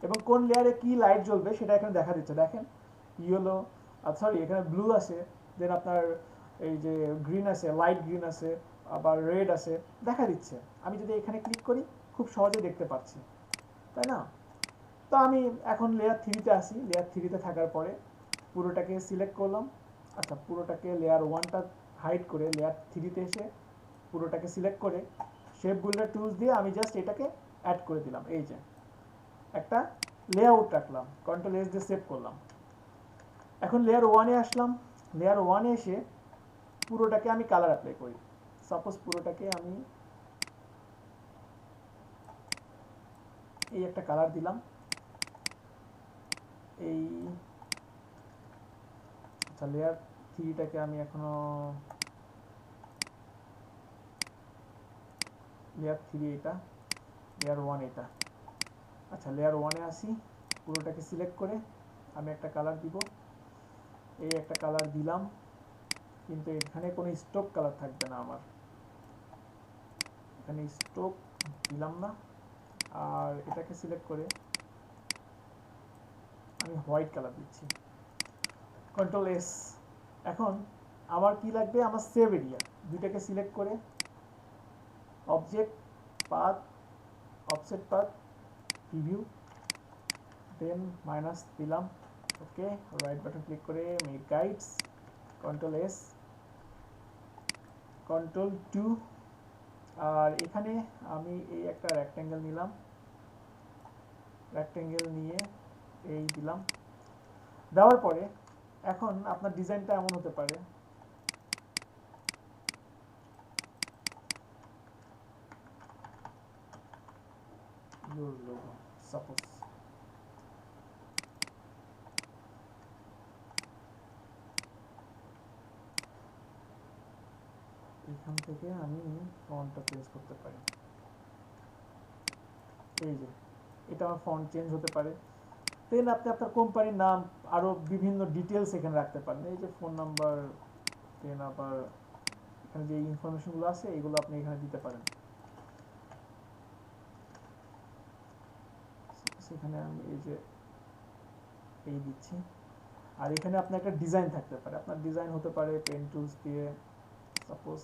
এবং কোন লেয়ারে কি লাইট জ্বলবে সেটা এখানে দেখা দিচ্ছে। দেখেন ইয়েলো, সরি এখানে ব্লু আছে, দেন আপনার এই যে গ্রিন আছে, লাইট গ্রিন আছে, আবার রেড আছে, দেখা দিচ্ছে। আমি যদি এখানে ক্লিক করি খুব সহজে দেখতে পাচ্ছি, তাই না? তো আমি এখন লেয়ার 3-তে আসি, লেয়ার 3-তে থাকার পরে পুরোটাকে সিলেক্ট করলাম, আচ্ছা পুরোটাকে লেয়ার 1টা হাইড করে লেয়ার 3-তে এসে পুরোটাকে সিলেক্ট করে শেপ বিল্ডার টুলস দিয়ে আমি জাস্ট এটাকে অ্যাড করে দিলাম, এই যে একটা লেআউট রাখলাম, কন্ট্রোল এস দিয়ে সেভ করলাম। এখন লেয়ার 1-এ আসলাম, লেয়ার 1-এ এসে পুরোটাকে আমি কালার অ্যাপ্লাই করি। সাপোজ পুরোটাকে আমি এই একটা কালার দিলাম, এই আচ্ছা লেয়ার 3টাকে আমি এখনো লেয়ার 3 এটা, লেয়ার 1 এটা, আচ্ছা লেয়ার 1-এ আসি, পুরোটাকে সিলেক্ট করে আমি একটা কালার দিব, এই একটা কালার দিলাম, কিন্তু এখানে কোনো স্ট্রোক কালার থাকবে না আমার, এখানে স্ট্রোক দিলাম না, আর এটাকে সিলেক্ট করে আমি হোয়াইট কালার দিচ্ছি, কন্ট্রোল এস। এখন আমার কি লাগবে, আমার সেভ এরিয়া, দুইটাকে সিলেক্ট করে object path, offset path, preview, then minus দিলাম, ওকে, রাইট বাটন ক্লিক করে make guides, control S, control 2, আর এখানে আমি এই একটা রেক্ট্যাঙ্গেল নিলাম, রেক্ট্যাঙ্গেল নিয়ে এই দিলাম, দেওয়ার পরে এখন আপনার ডিজাইনটা এমন হতে পারে, your logo suppose এখান থেকে আমি ফন্টটা চেঞ্জ করতে পারি, এই যে এটা আমার ফন্ট চেঞ্জ হতে পারে। দেন আপনি আপনার কোম্পানির নাম আরো বিভিন্ন ডিটেলস এখানে রাখতে পারেন, এই যে ফোন নাম্বার, দেন আবার এখানে যে ইনফরমেশনগুলো আছে এগুলো আপনি এখানে দিতে পারেন। সেখানে আমি এই যে এই দিচ্ছি, আর এখানে আপনার একটা ডিজাইন থাকতে পারে, আপনার ডিজাইন হতে পারে পেন টুলস দিয়ে, সাপোজ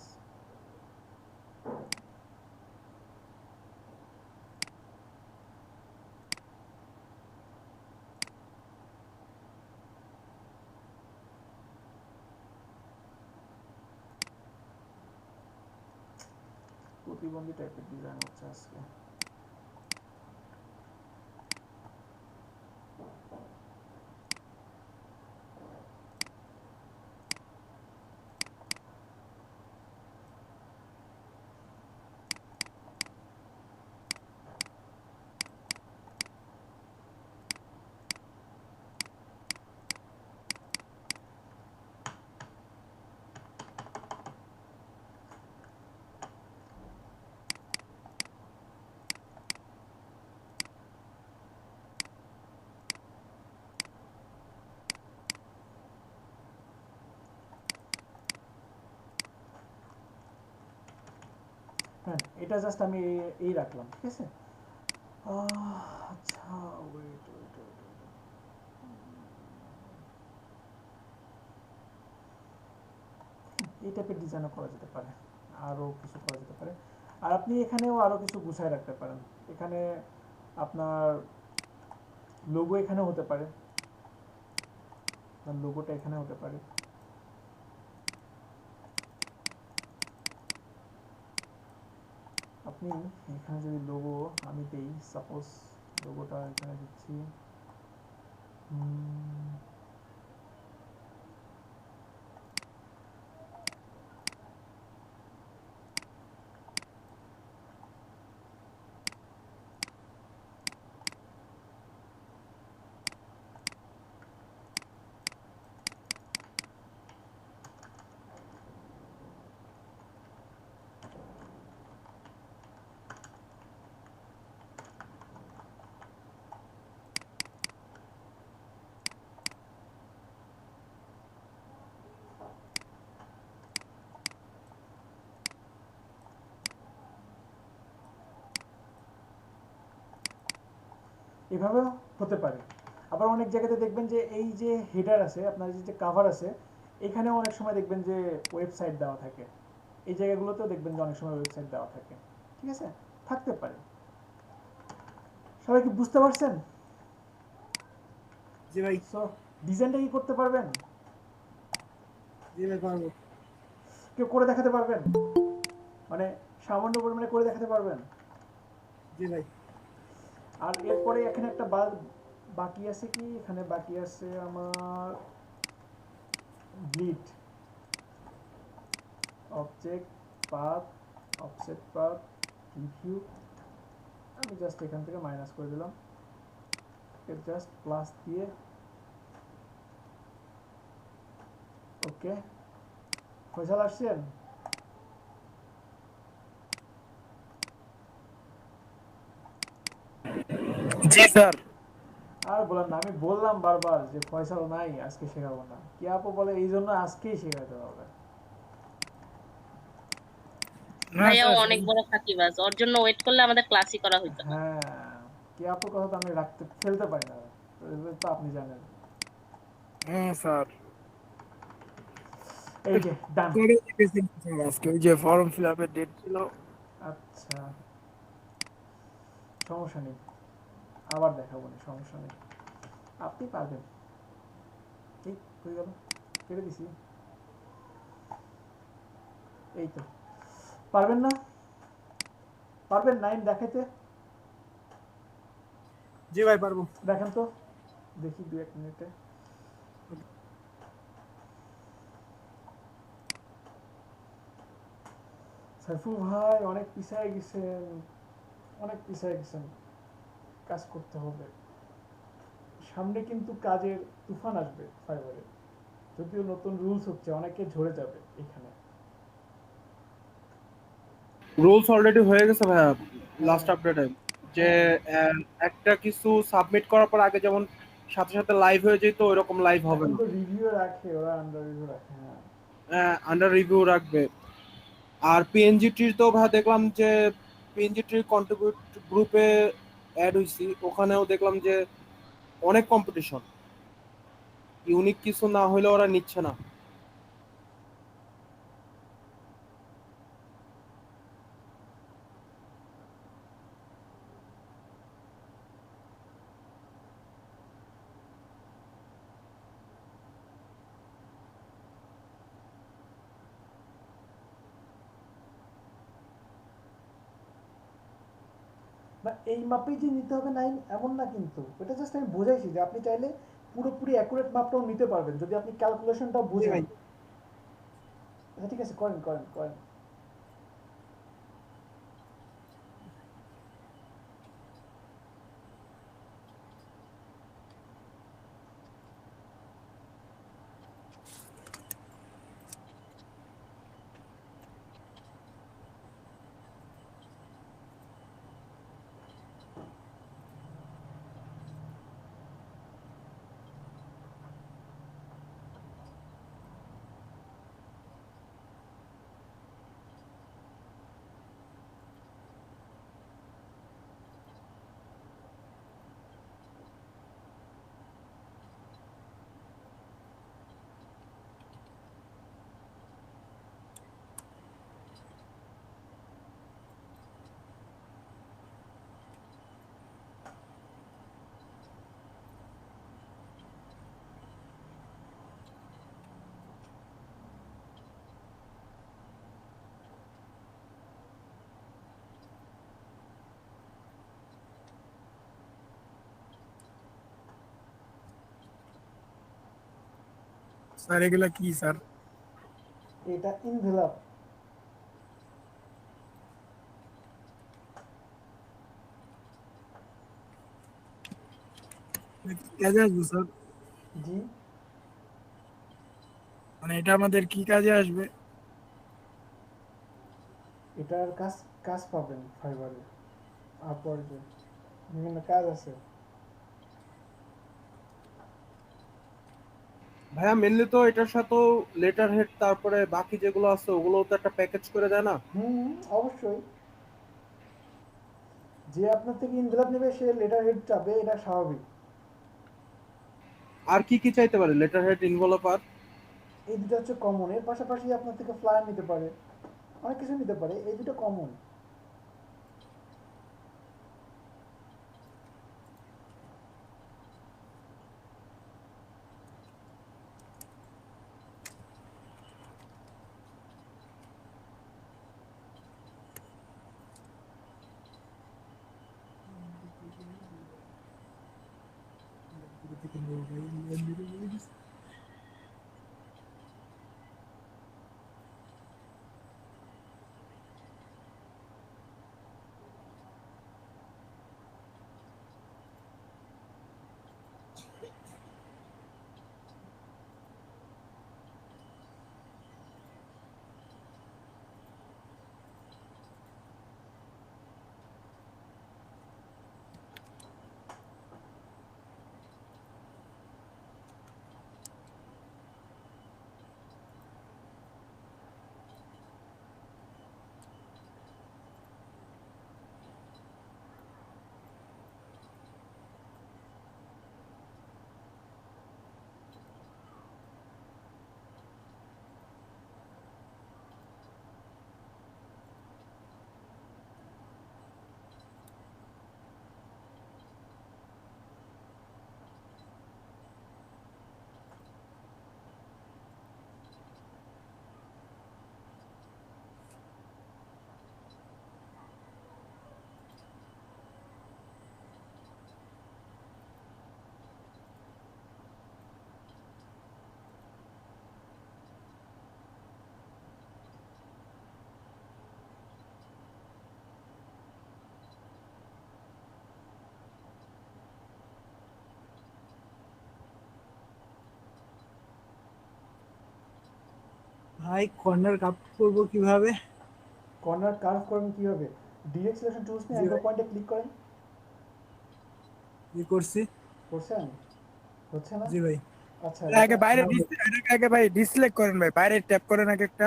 প্রতিবন্ধী টাইপের ডিজাইন হচ্ছে আজকে। হ্যাঁ, এটা জাস্ট আমি এই রাখলাম, ঠিক আছে। আচ্ছা, ওয়েট ওয়েট ওয়েট, এই টাইপের ডিজাইনও করা যেতে পারে, আরও কিছু করা যেতে পারে। আর আপনি এখানেও আরও কিছু গুছায় রাখতে পারেন। এখানে আপনার লোগো এখানে হতে পারে, লোগোটা এখানে হতে পারে। আপনি এখানে যদি লোগো আমি দেই, সাপোজ লোগোটা এখানে দিচ্ছি, এভাবে হতে পারে। আবার অনেক জায়গাতে দেখবেন যে এই যে হেডার আছে, আপনার যে কাভার আছে, এখানেও অনেক সময় দেখবেন যে ওয়েবসাইট দেওয়া থাকে। এই জায়গাগুলোতেও দেখবেন যে অনেক সময় ওয়েবসাইট দেওয়া থাকে, ঠিক আছে, থাকতে পারে। সবাই কি বুঝতে পারছেন? জি ভাই। সো ডিজাইনটা কি করতে পারবেন? জি ভাই পারবো। কেউ করে দেখাতে পারবেন? মানে সামান্য পরিমাণে করে দেখাতে পারবেন? জি ভাই। আর এরপরে এখানে একটা বাকি আছে কি, এখানে বাকি আছে আমার bleed object path, offset path, review. আমি জাস্ট এখান থেকে মাইনাস করে দিলাম, জাস্ট প্লাস দিয়ে ওকে। ফয়সাল আসছেন? জি স্যার। আর বলেন না, আমি বললাম বারবার যে ফয়সাল নাই, আজকে শেখাবো না। কি আপু বলে এই জন্য আজকেই শেখাতে হবে। ভাইয়া অনেক বড় ফাঁকিবাজ, ওর জন্য ওয়েট করলে আমাদের ক্লাসই করা হইতো না। হ্যাঁ, কি আপুর কথা তো আমি ফেলতে পারি না, তো আপনি জানেন। হ্যাঁ স্যার, এই যে ডান। করে দিতেছি স্যার, আজকে ওই যে ফর্ম ফিল আপের ডেট ছিল। আচ্ছা, সমস্যা নেই, আবার দেখাবো না, সমস্যা নেই, আপনি পারবেন। এই হয়ে গেল, কেটে দিছি। এই তো পারবেন না? পারবেন 9 দেখাইতে? জি ভাই পারবো। দেখেন তো, দেখি 2-1 মিনিটে। সাইফুল ভাই অনেক পিছায় গেছেন, অনেক পিছায় গেছেন, কাজ করতে হবে। সামনে কিন্তু কাজের তুফান আসবে ফাইবারে, যদিও নতুন রুলস হচ্ছে, অনেকে ঝরে যাবে এখানে। রুলস অলরেডি হয়ে গেছে ভাইয়া, লাস্ট আপডেটে যে একটা কিছু সাবমিট করার পর আগে যেমন সাথে সাথে লাইভ হয়ে যেত, ওইরকম লাইভ হবে এখন না। তো রিভিউ রাখে ওরা, আন্ডার রিভিউ রাখে। হ্যাঁ, আন্ডার রিভিউ রাখবে। আর পিএনজি ট্রির তো ভাই দেখলাম যে পিএনজি ট্রির কন্ট্রিবিউট গ্রুপে অ্যাড হইছি, ওখানেও দেখলাম যে অনেক কম্পিটিশন ইউনিক কিছু না হইলে ওরা নিচ্ছে না। না এই মাপেই যে নিতে হবে নাই এমন না, কিন্তু এটা জাস্ট আমি বোঝাইছি যে আপনি চাইলে পুরোপুরি অ্যাকুরেট মাপটাও নিতে পারবেন যদি আপনি ক্যালকুলেশনটা জি বুঝেন। ভাই। আচ্ছা ঠিক আছে, করেন করেন করেন। স্যার এগুলা কি স্যার? এটা ইনভেলপ। কাজে আসবে স্যার? জি, মানে এটা আমাদের কি কাজে আসবে? এটার কাজ কাজ পাবেন ফাইবারে, আপওয়ার্কে বিভিন্ন কাজ আছে। ভাইয়া মেনলি তো এটার সাথেও লেটার হেড তারপরে বাকি যেগুলো আছে ওগুলোও তো একটা প্যাকেজ করে দেয় না? হুম, অবশ্যই। যে আপনার থেকে ইনভেলপ নেবে সে লেটার হেড চাবে, এটা স্বাভাবিক। আর কি কি চাইতে পারে লেটার হেড, ইনভেলপ আর? এই দুটো হচ্ছে কমন, এর পাশাপাশি আপনার থেকে ফ্লায়ার নিতে পারে, অনেক কিছু নিতে পারে, এই দুটো কমন। ভাই কর্নার কাপ করবো কিভাবে? কর্নার কার্ভ করবেন কিভাবে? ডিরেক্ট সিলেকশন টুলস নিয়ে জি অ্যাঙ্গেল ভাই, পয়েন্টে ক্লিক করেন। কি করছি? করছেন? হচ্ছে না? জি ভাই। আচ্ছা আগে এটা বাইরে না ভাই। এটাকে আগে ভাই ডিসলেক্ট করেন ভাই, বাইরে ট্যাপ করেন আগে একটা।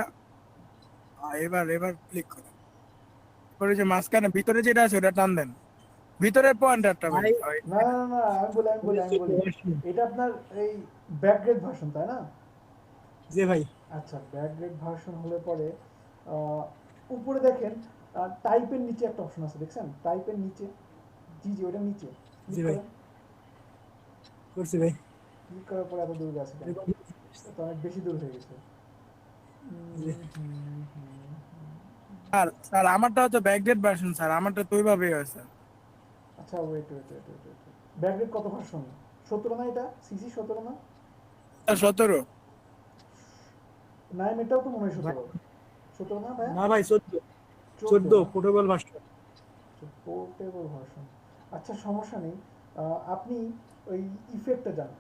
এবার এবার ক্লিক করেন, পরে যে মাঝখানে ভিতরে যেটা আছে ওটা টান দেন, ভিতরের পয়েন্টারটা ভাই ভাই, না না না না, আমি বলি এটা আপনার এই ব্যাকগ্রেড ভার্সন তাই না? জি ভাই। আচ্ছা, ব্যাকগ্রেড ভার্সন হলে পরে উপরে দেখেন টাইপের নিচে একটা অপশন আছে, দেখছেন টাইপের নিচে? জি ওটার নিচে জি ক্লিক ভাই। করেন। করছি ভাই। ক্লিক করার পরে এত দূর গেছে কেন? তো অনেক বেশি দূর হয়ে গেছে। জি। স্যার স্যার আমারটা হচ্ছে ব্যাকডেট ভার্সন স্যার, আমারটা তো ওইভাবেই হয় স্যার। আচ্ছা ওয়েট ব্যাকগ্রেড কত ভার্সন? 17 না এটা? সিসি 17 না? 17। না এটাও তো মনে হয় ভাই, 17 না ভাই? না ভাই 14 14 পোর্টেবল ভার্সন। Portable version. আচ্ছা সমস্যা নেই, আপনি ওই ইফেক্টে যান,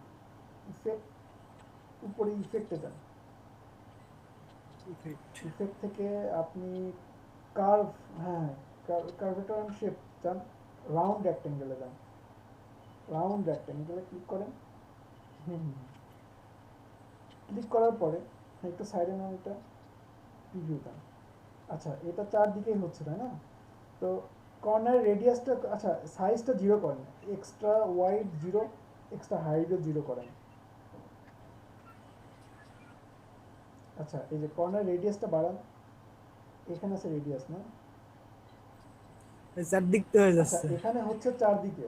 ইফেক্ট উপরে ইফেক্টে যান, ইফেক্ট থেকে আপনি কার্ভ, হ্যাঁ কার্ভেটর এন্ড শেপ যান, রাউন্ড রেক্টেঙ্গেলে যান, রাউন্ড রেক্টেঙ্গেলে ক্লিক করেন। ক্লিক করার পরে একটু সাইডে নেন, এটা প্রিভিউ দেন। আচ্ছা এটা চারদিকেই হচ্ছে তাই না? তো কর্নার রেডিয়াসটা, আচ্ছা সাইজটা 0 করেন, এক্সট্রা ওয়াইড 0, এক্সট্রা হাইটও 0 করেন। আচ্ছা এই যে কর্নার রেডিয়াসটা বাড়ান, এখানে আছে রেডিয়াস না? চারদিক তো হয়ে আচ্ছা যাচ্ছে। এখানে হচ্ছে চারদিকে,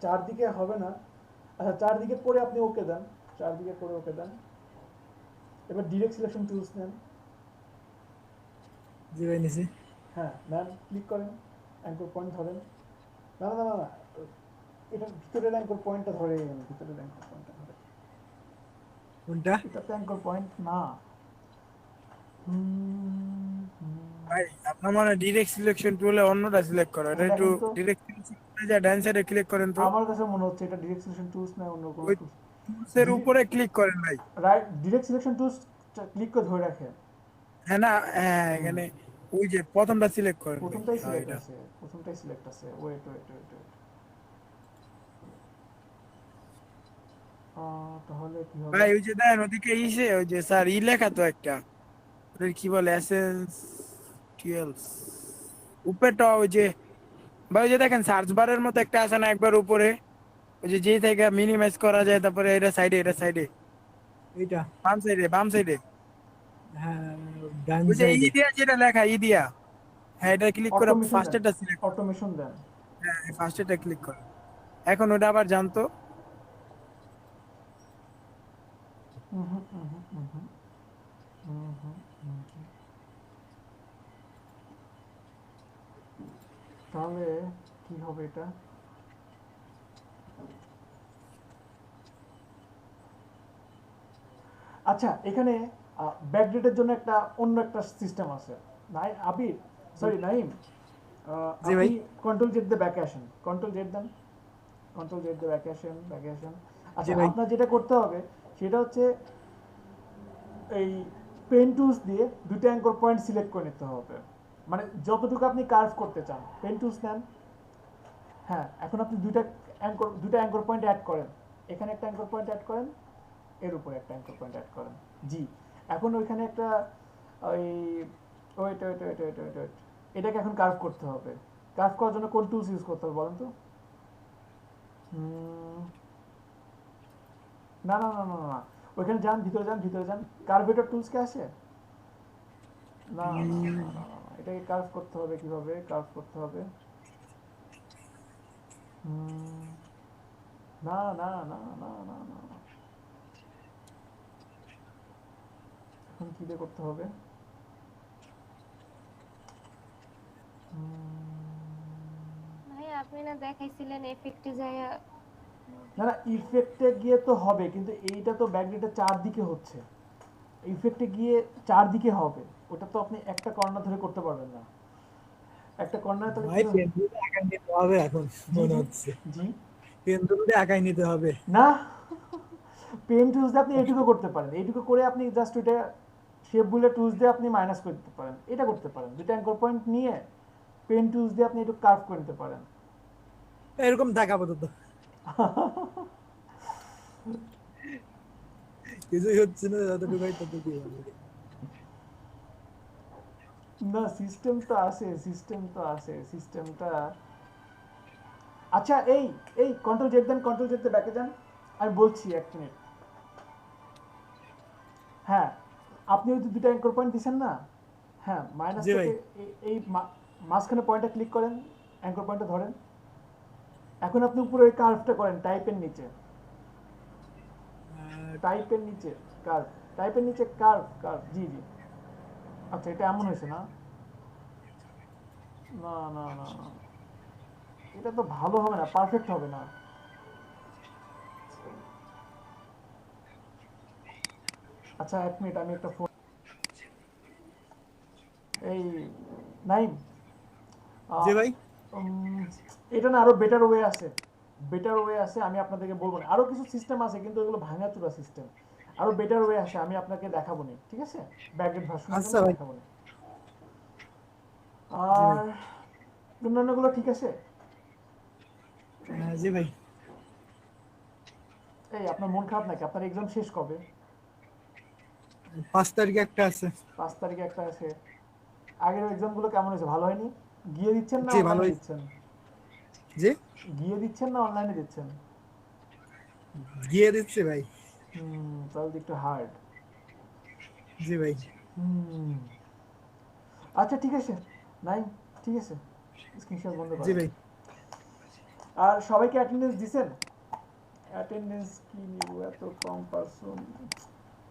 চারদিকে হবে না। আচ্ছা চারদিকে পরে আপনি ওকে দেন, চারদিকে পরে ওকে দেন। এবার ডিরেক্ট সিলেকশন টুলস নেন। জি ভাই নিছি। হ্যাঁ নেন, ক্লিক করেন, অ্যাঙ্কর পয়েন্ট ধরেন। না না না না, এটার ভিতরের অ্যাঙ্কর পয়েন্টটা ধরে, ভিতরের অ্যাঙ্কর পয়েন্টটা ধরে। কোনটা? এটা তো অ্যাঙ্কর পয়েন্ট না। ভাই আপনার মানে ডিরেক্ট সিলেকশন টুলে অন্যটা সিলেক্ট করো, এটা একটু দেখেন তো, ডিরেক্ট সিলেকশন যা ডান সাইডে ক্লিক করেন তো, আমার কাছে মনে হচ্ছে এটা ডিরেক্ট সিলেকশন টুলস না অন্য কোনো ওই টুলস। টুলসের উপরে ক্লিক করেন ভাই। Right, direct selection tools click করে ধরে রাখেন। হ্যাঁ না, হ্যাঁ এখানে ওই যে প্রথমটা সিলেক্ট করেন ভাই। প্রথমটাই হ্যাঁ, সিলেক্ট এটা আছে, প্রথমটাই সিলেক্ট আছে। ওয়েট তাহলে কি হবে? ভাই ওই যে দেখেন ওদিকে ইসে ওই যে স্যার ই লেখা তো একটা, ওটা কি বলে এসেন্সিয়ালস উপরেটা ওই যে, ভাই ওই যে দেখেন সার্চ বারের মতো একটা আছে না একবার উপরে, ওই যে যেই থেকে মিনিমাইজ করা যায়, তারপরে এটা সাইডে, এটা সাইডে, এইটা। বাম সাইডে হ্যাঁ, ডান ওই যে ই সাইডে। দিয়া যেটা লেখা ই দিয়া, হ্যাঁ এটা ক্লিক করে অটোমেশন ফার্স্ট দেন, এটা সিলেক্ট, অটোমেশন দেন। হ্যাঁ ফার্স্ট এটা ক্লিক করে। এখন ওটা আবার জানতো, হুম হুম হুম হুম হুম হুম হুম হুম হুম। তাহলে কি হবে এটা? আচ্ছা এখানে ব্যাকডেটের জন্য একটা অন্য একটা সিস্টেম আছে। নাই আবির, সরি নাইম, জি ভাই। আপনি কন্ট্রোল জেড দিয়ে ব্যাকে আসেন, কন্ট্রোল জেড দেন, কন্ট্রোল জেড দিয়ে ব্যাকে আসেন, ব্যাকে আসেন। আচ্ছা ভাই। আপনার যেটা করতে হবে সেটা হচ্ছে এই পেন টুলস দিয়ে দুটো অ্যাঙ্কর পয়েন্ট সিলেক্ট করে নিতে হবে, মানে যতটুকু আপনি কার্ভ করতে চান। পেন টুলস নেন, হ্যাঁ এখন আপনি দুটো অ্যাঙ্কর পয়েন্ট অ্যাড করেন, এখানে একটা অ্যাঙ্কর পয়েন্ট অ্যাড করেন, এর উপরে একটা অ্যাঙ্কর পয়েন্ট অ্যাড করেন। জি এখন ওইখানে একটা ওই ওয়েট, এটাকে এখন কার্ভ করতে হবে। কার্ভ করার জন্য কোন টুলস ইউজ করতে হবে বলেন তো? না না না না না, ওইখানে যান, ভিতরে যান, কার্ভেটর টুলস কে আসে? না না না না না না, এটাকে কার্ভ করতে হবে। কিভাবে কার্ভ করতে হবে? না না না না না না, এখন কি দিয়ে করতে হবে? ভাই আপনি না দেখাইছিলেন এফেক্টে যায়। না না, ইফেক্টে গিয়ে তো হবে, কিন্তু এইটা তো ব্যাকডেটে চারদিকে হচ্ছে, ইফেক্টে গিয়ে চারদিকে হবে, ওটা তো আপনি একটা কর্নার ধরে করতে পারবেন না। একটা কর্নারে তাহলে ভাই কি পেন দুটো একাই নিতে হবে এখন মনে হচ্ছে। জি পেন দুটো একাই নিতে হবে। না, পেন টুলস দিয়ে আপনি এইটুকু করতে পারেন, এইটুকু করে আপনি জাস্ট ওইটা শেপ বুলেট টুলস দিয়ে আপনি মাইনাস করে দিতে পারেন, এটা করতে পারেন। দুটো অ্যাঙ্কর পয়েন্ট নিয়ে পেন টুলস দিয়ে আপনি একটু কার্ভ করে নিতে পারেন। এরকম থাকা আপাতত কিছুই হচ্ছে না, যতটুকু হয় ততটুকুই হবে। না সিস্টেম তো আছে, সিস্টেমটা আচ্ছা এই এই কন্ট্রোল জেড দেন, কন্ট্রোল জেড ব্যাকে যান, আমি বলছি 1 মিনিট। হ্যাঁ, আপনি ওই যে দুটো অ্যাঙ্কর পয়েন্ট দিছেন না, হ্যাঁ মাইনাস জি ভাই। থেকে এই মাঝখানে পয়েন্টটা ক্লিক করেন, অ্যাঙ্কর পয়েন্টটা ধরেন। এখন আপনি উপরে ওই কার্ভটা করেন টাইপের নিচে, টাইপের নিচে কার্ভ, টাইপের নিচে কার্ভ, কার্ভ, জি জি। আচ্ছা এটা এমন হয়েছে না, না না না না, এটা তো ভালো হবে না, পারফেক্ট হবে না। আচ্ছা 1 মিনিট, আমি একটা ফোন, এই নাইম, জি ভাই। উম, এটা না আরো বেটার ওয়ে আছে, বেটার ওয়ে আছে, আমি আপনাদেরকে বলবো না, আরো কিছু সিস্টেম আছে কিন্তু এগুলো ভাঙাচোরা সিস্টেম, আরো বেটার ওয়ে আছে, আমি আপনাকে দেখাবো না, ঠিক আছে, ব্যাকএন্ড ভার্সনের আচ্ছা জন্য ভাই। দেখাবো না। জি আর ভাই। অন্যান্যগুলো ঠিক আছে। জি ভাই। এই আপনার মন খারাপ নাকি? আপনার এক্সাম শেষ কবে? 5 তারিখে একটা আছে। 5 তারিখে একটা আছে। আগের এক্সামগুলো কেমন হয়েছে? ভালো হয়নি? গিয়ে দিচ্ছেন না জি অনলাইনে ভালোই। দিচ্ছেন? জি গিয়ে দিচ্ছেন না অনলাইনে দিচ্ছেন? গিয়ে দিচ্ছি ভাই। তাহলে তো একটু হার্ড। জি ভাই। হুম, আচ্ছা ঠিক আছে, নাই ঠিক আছে, স্ক্রিনশট বন্ধ জি করেন। ভাই। আর সবাইকে অ্যাটেন্ডেন্স দিছেন? অ্যাটেন্ডেন্স কি নিব, এত কম পার্সন,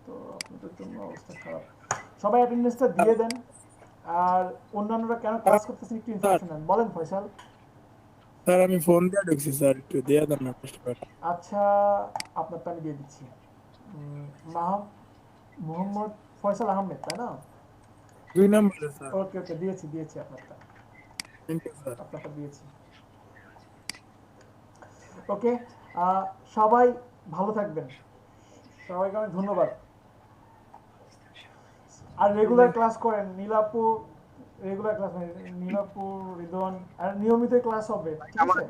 তো আপনাদের জন্য অবস্থা খারাপ। সবাই অ্যাটেন্ডেন্সটা দিয়ে দেন। আর অন্যান্যরা কেন ক্লাস করতেছেন একটু ইনফরমেশন দেন, বলেন ফয়সাল। স্যার আমি ফোন দিয়ে ঢুকছি স্যার, একটু দিয়ে দেন না কষ্ট করে। আচ্ছা আপনারটা আমি দিয়ে দিচ্ছি। মোহাম্মদ ফয়সাল আহমেদ, তাই না? 2 নম্বরে স্যার। ওকে ওকে, দিয়েছি দিয়েছি আপনারটা, থ্যাংক ইউ স্যার। আপনারটা দিয়েছি। ওকে, সবাই ভালো থাকবেন, সবাইকে অনেক ধন্যবাদ। আর রেগুলার ক্লাস করেন, নীলাপুর রেগুলার ক্লাস, নীলাপুর রিদওয়ান, আর নিয়মিত ক্লাস হবে, ঠিক আছে?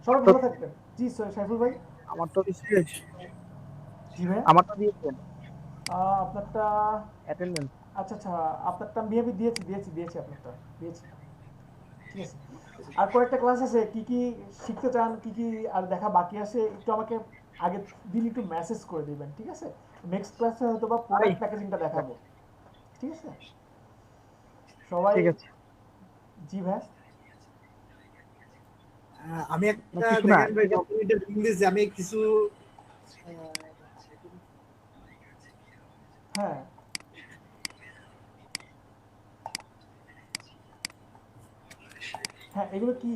সবাই ভালো থাকবেন। জি সাইফুল ভাই। আমার তো শেষ। জি ভাই। আমারটা দিয়েছেন আপনারটা, অ্যাটেন্ডেন্স। আচ্ছা আচ্ছা, আপনারটা আমি দিয়েছি দিয়েছি দিয়েছি, আপনারটা দিয়েছি, ঠিক আছে। আর কয়েকটা ক্লাস আছে, কি কি শিখতে চান, কি কি আর দেখা বাকি আছে, একটু আমাকে আগে দিন একটু মেসেজ করে দিবেন, ঠিক আছে? নেক্সট ক্লাসে হয়তো বা প্রোডাক্ট প্যাকেজিংটা দেখাবো, ঠিক আছে? সবাই, ঠিক আছে। জি ভাই। আমি একটা কিছু না। দেখেন ভাই ডকুমেন্টের লিংক দিয়েছি, আমি কিছু হ্যাঁ হ্যাঁ, এগুলো কি?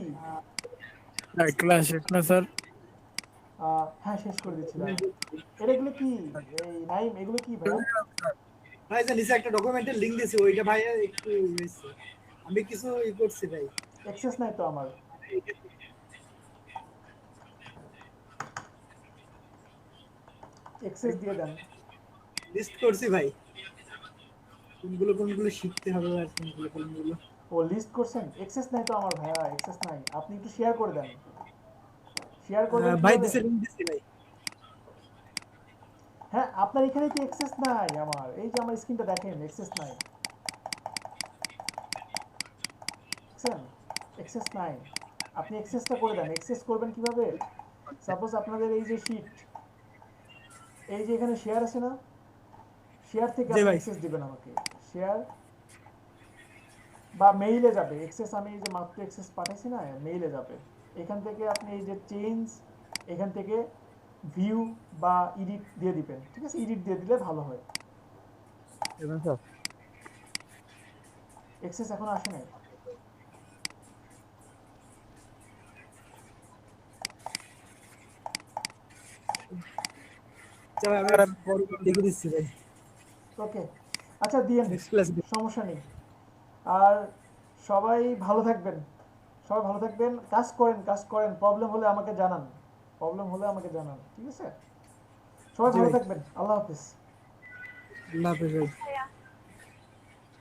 ক্লাস শেষ না স্যার? হ্যাঁ শেষ করে দিচ্ছিলাম। এগুলো কি, এই নাইম, এগুলো কি ভাইয়া? ভাই যে নিচে একটা ডকুমেন্টের লিংক দিয়েছি, ওইটা ভাই একটু হয়েছে। আমি কিছু করছি ভাই। অ্যাক্সেস নাই তো আমার। অ্যাক্সেস দিয়ে দেন। লিস্ট করছি ভাই, কোনগুলো শিখতে হবে আর কোনগুলো। ও লিস্ট করছেন, অ্যাক্সেস নাই তো আমার ভাইয়া, অ্যাক্সেস নাই, আপনি একটু শেয়ার করে দেন। শেয়ার করবেন ভাই কিভাবে? দিছে লিংক দিছি ভাই। হ্যাঁ আপনার এখানে তো অ্যাক্সেস নাই আমার, এই যে আমার স্ক্রিনটা দেখেন, অ্যাক্সেস নাই, দেখছেন? অ্যাক্সেস নাই, আপনি অ্যাক্সেসটা করে দেন। অ্যাক্সেস করবেন কিভাবে? সাপোজ আপনাদের এই যে শিট, এই যে এখানে শেয়ার আছে না, শেয়ার থেকে জি আপনি ভাই। অ্যাক্সেস দিবেন আমাকে, শেয়ার বা মেইলে যাবে অ্যাক্সেস, আমি এই যে মাত্র অ্যাক্সেস পাঠাইছি না, মেইলে যাবে। এখান থেকে আপনি এই যে চেঞ্জ, এখান থেকে ভিউ বা এডিট দিয়ে দিবেন, ঠিক আছে? এডিট দিয়ে দিলে ভালো হয়। এবং স্যার অ্যাক্সেস এখন আসে নাই। আচ্ছা ভাই, আমি পরে লিখে দিচ্ছি ভাই। ওকে, আচ্ছা দিয়েন, নেক্সট ক্লাস। সমস্যা নেই। আর সবাই ভালো থাকবেন, সবাই ভালো থাকবেন, কাজ করেন, কাজ করেন, প্রবলেম হলে আমাকে জানান, প্রবলেম হলে আমাকে জানান, ঠিক আছে? সবাই জি ভালো ভাই। থাকবেন, আল্লাহ হাফিজ। আল্লাহ হাফেজ ভাই।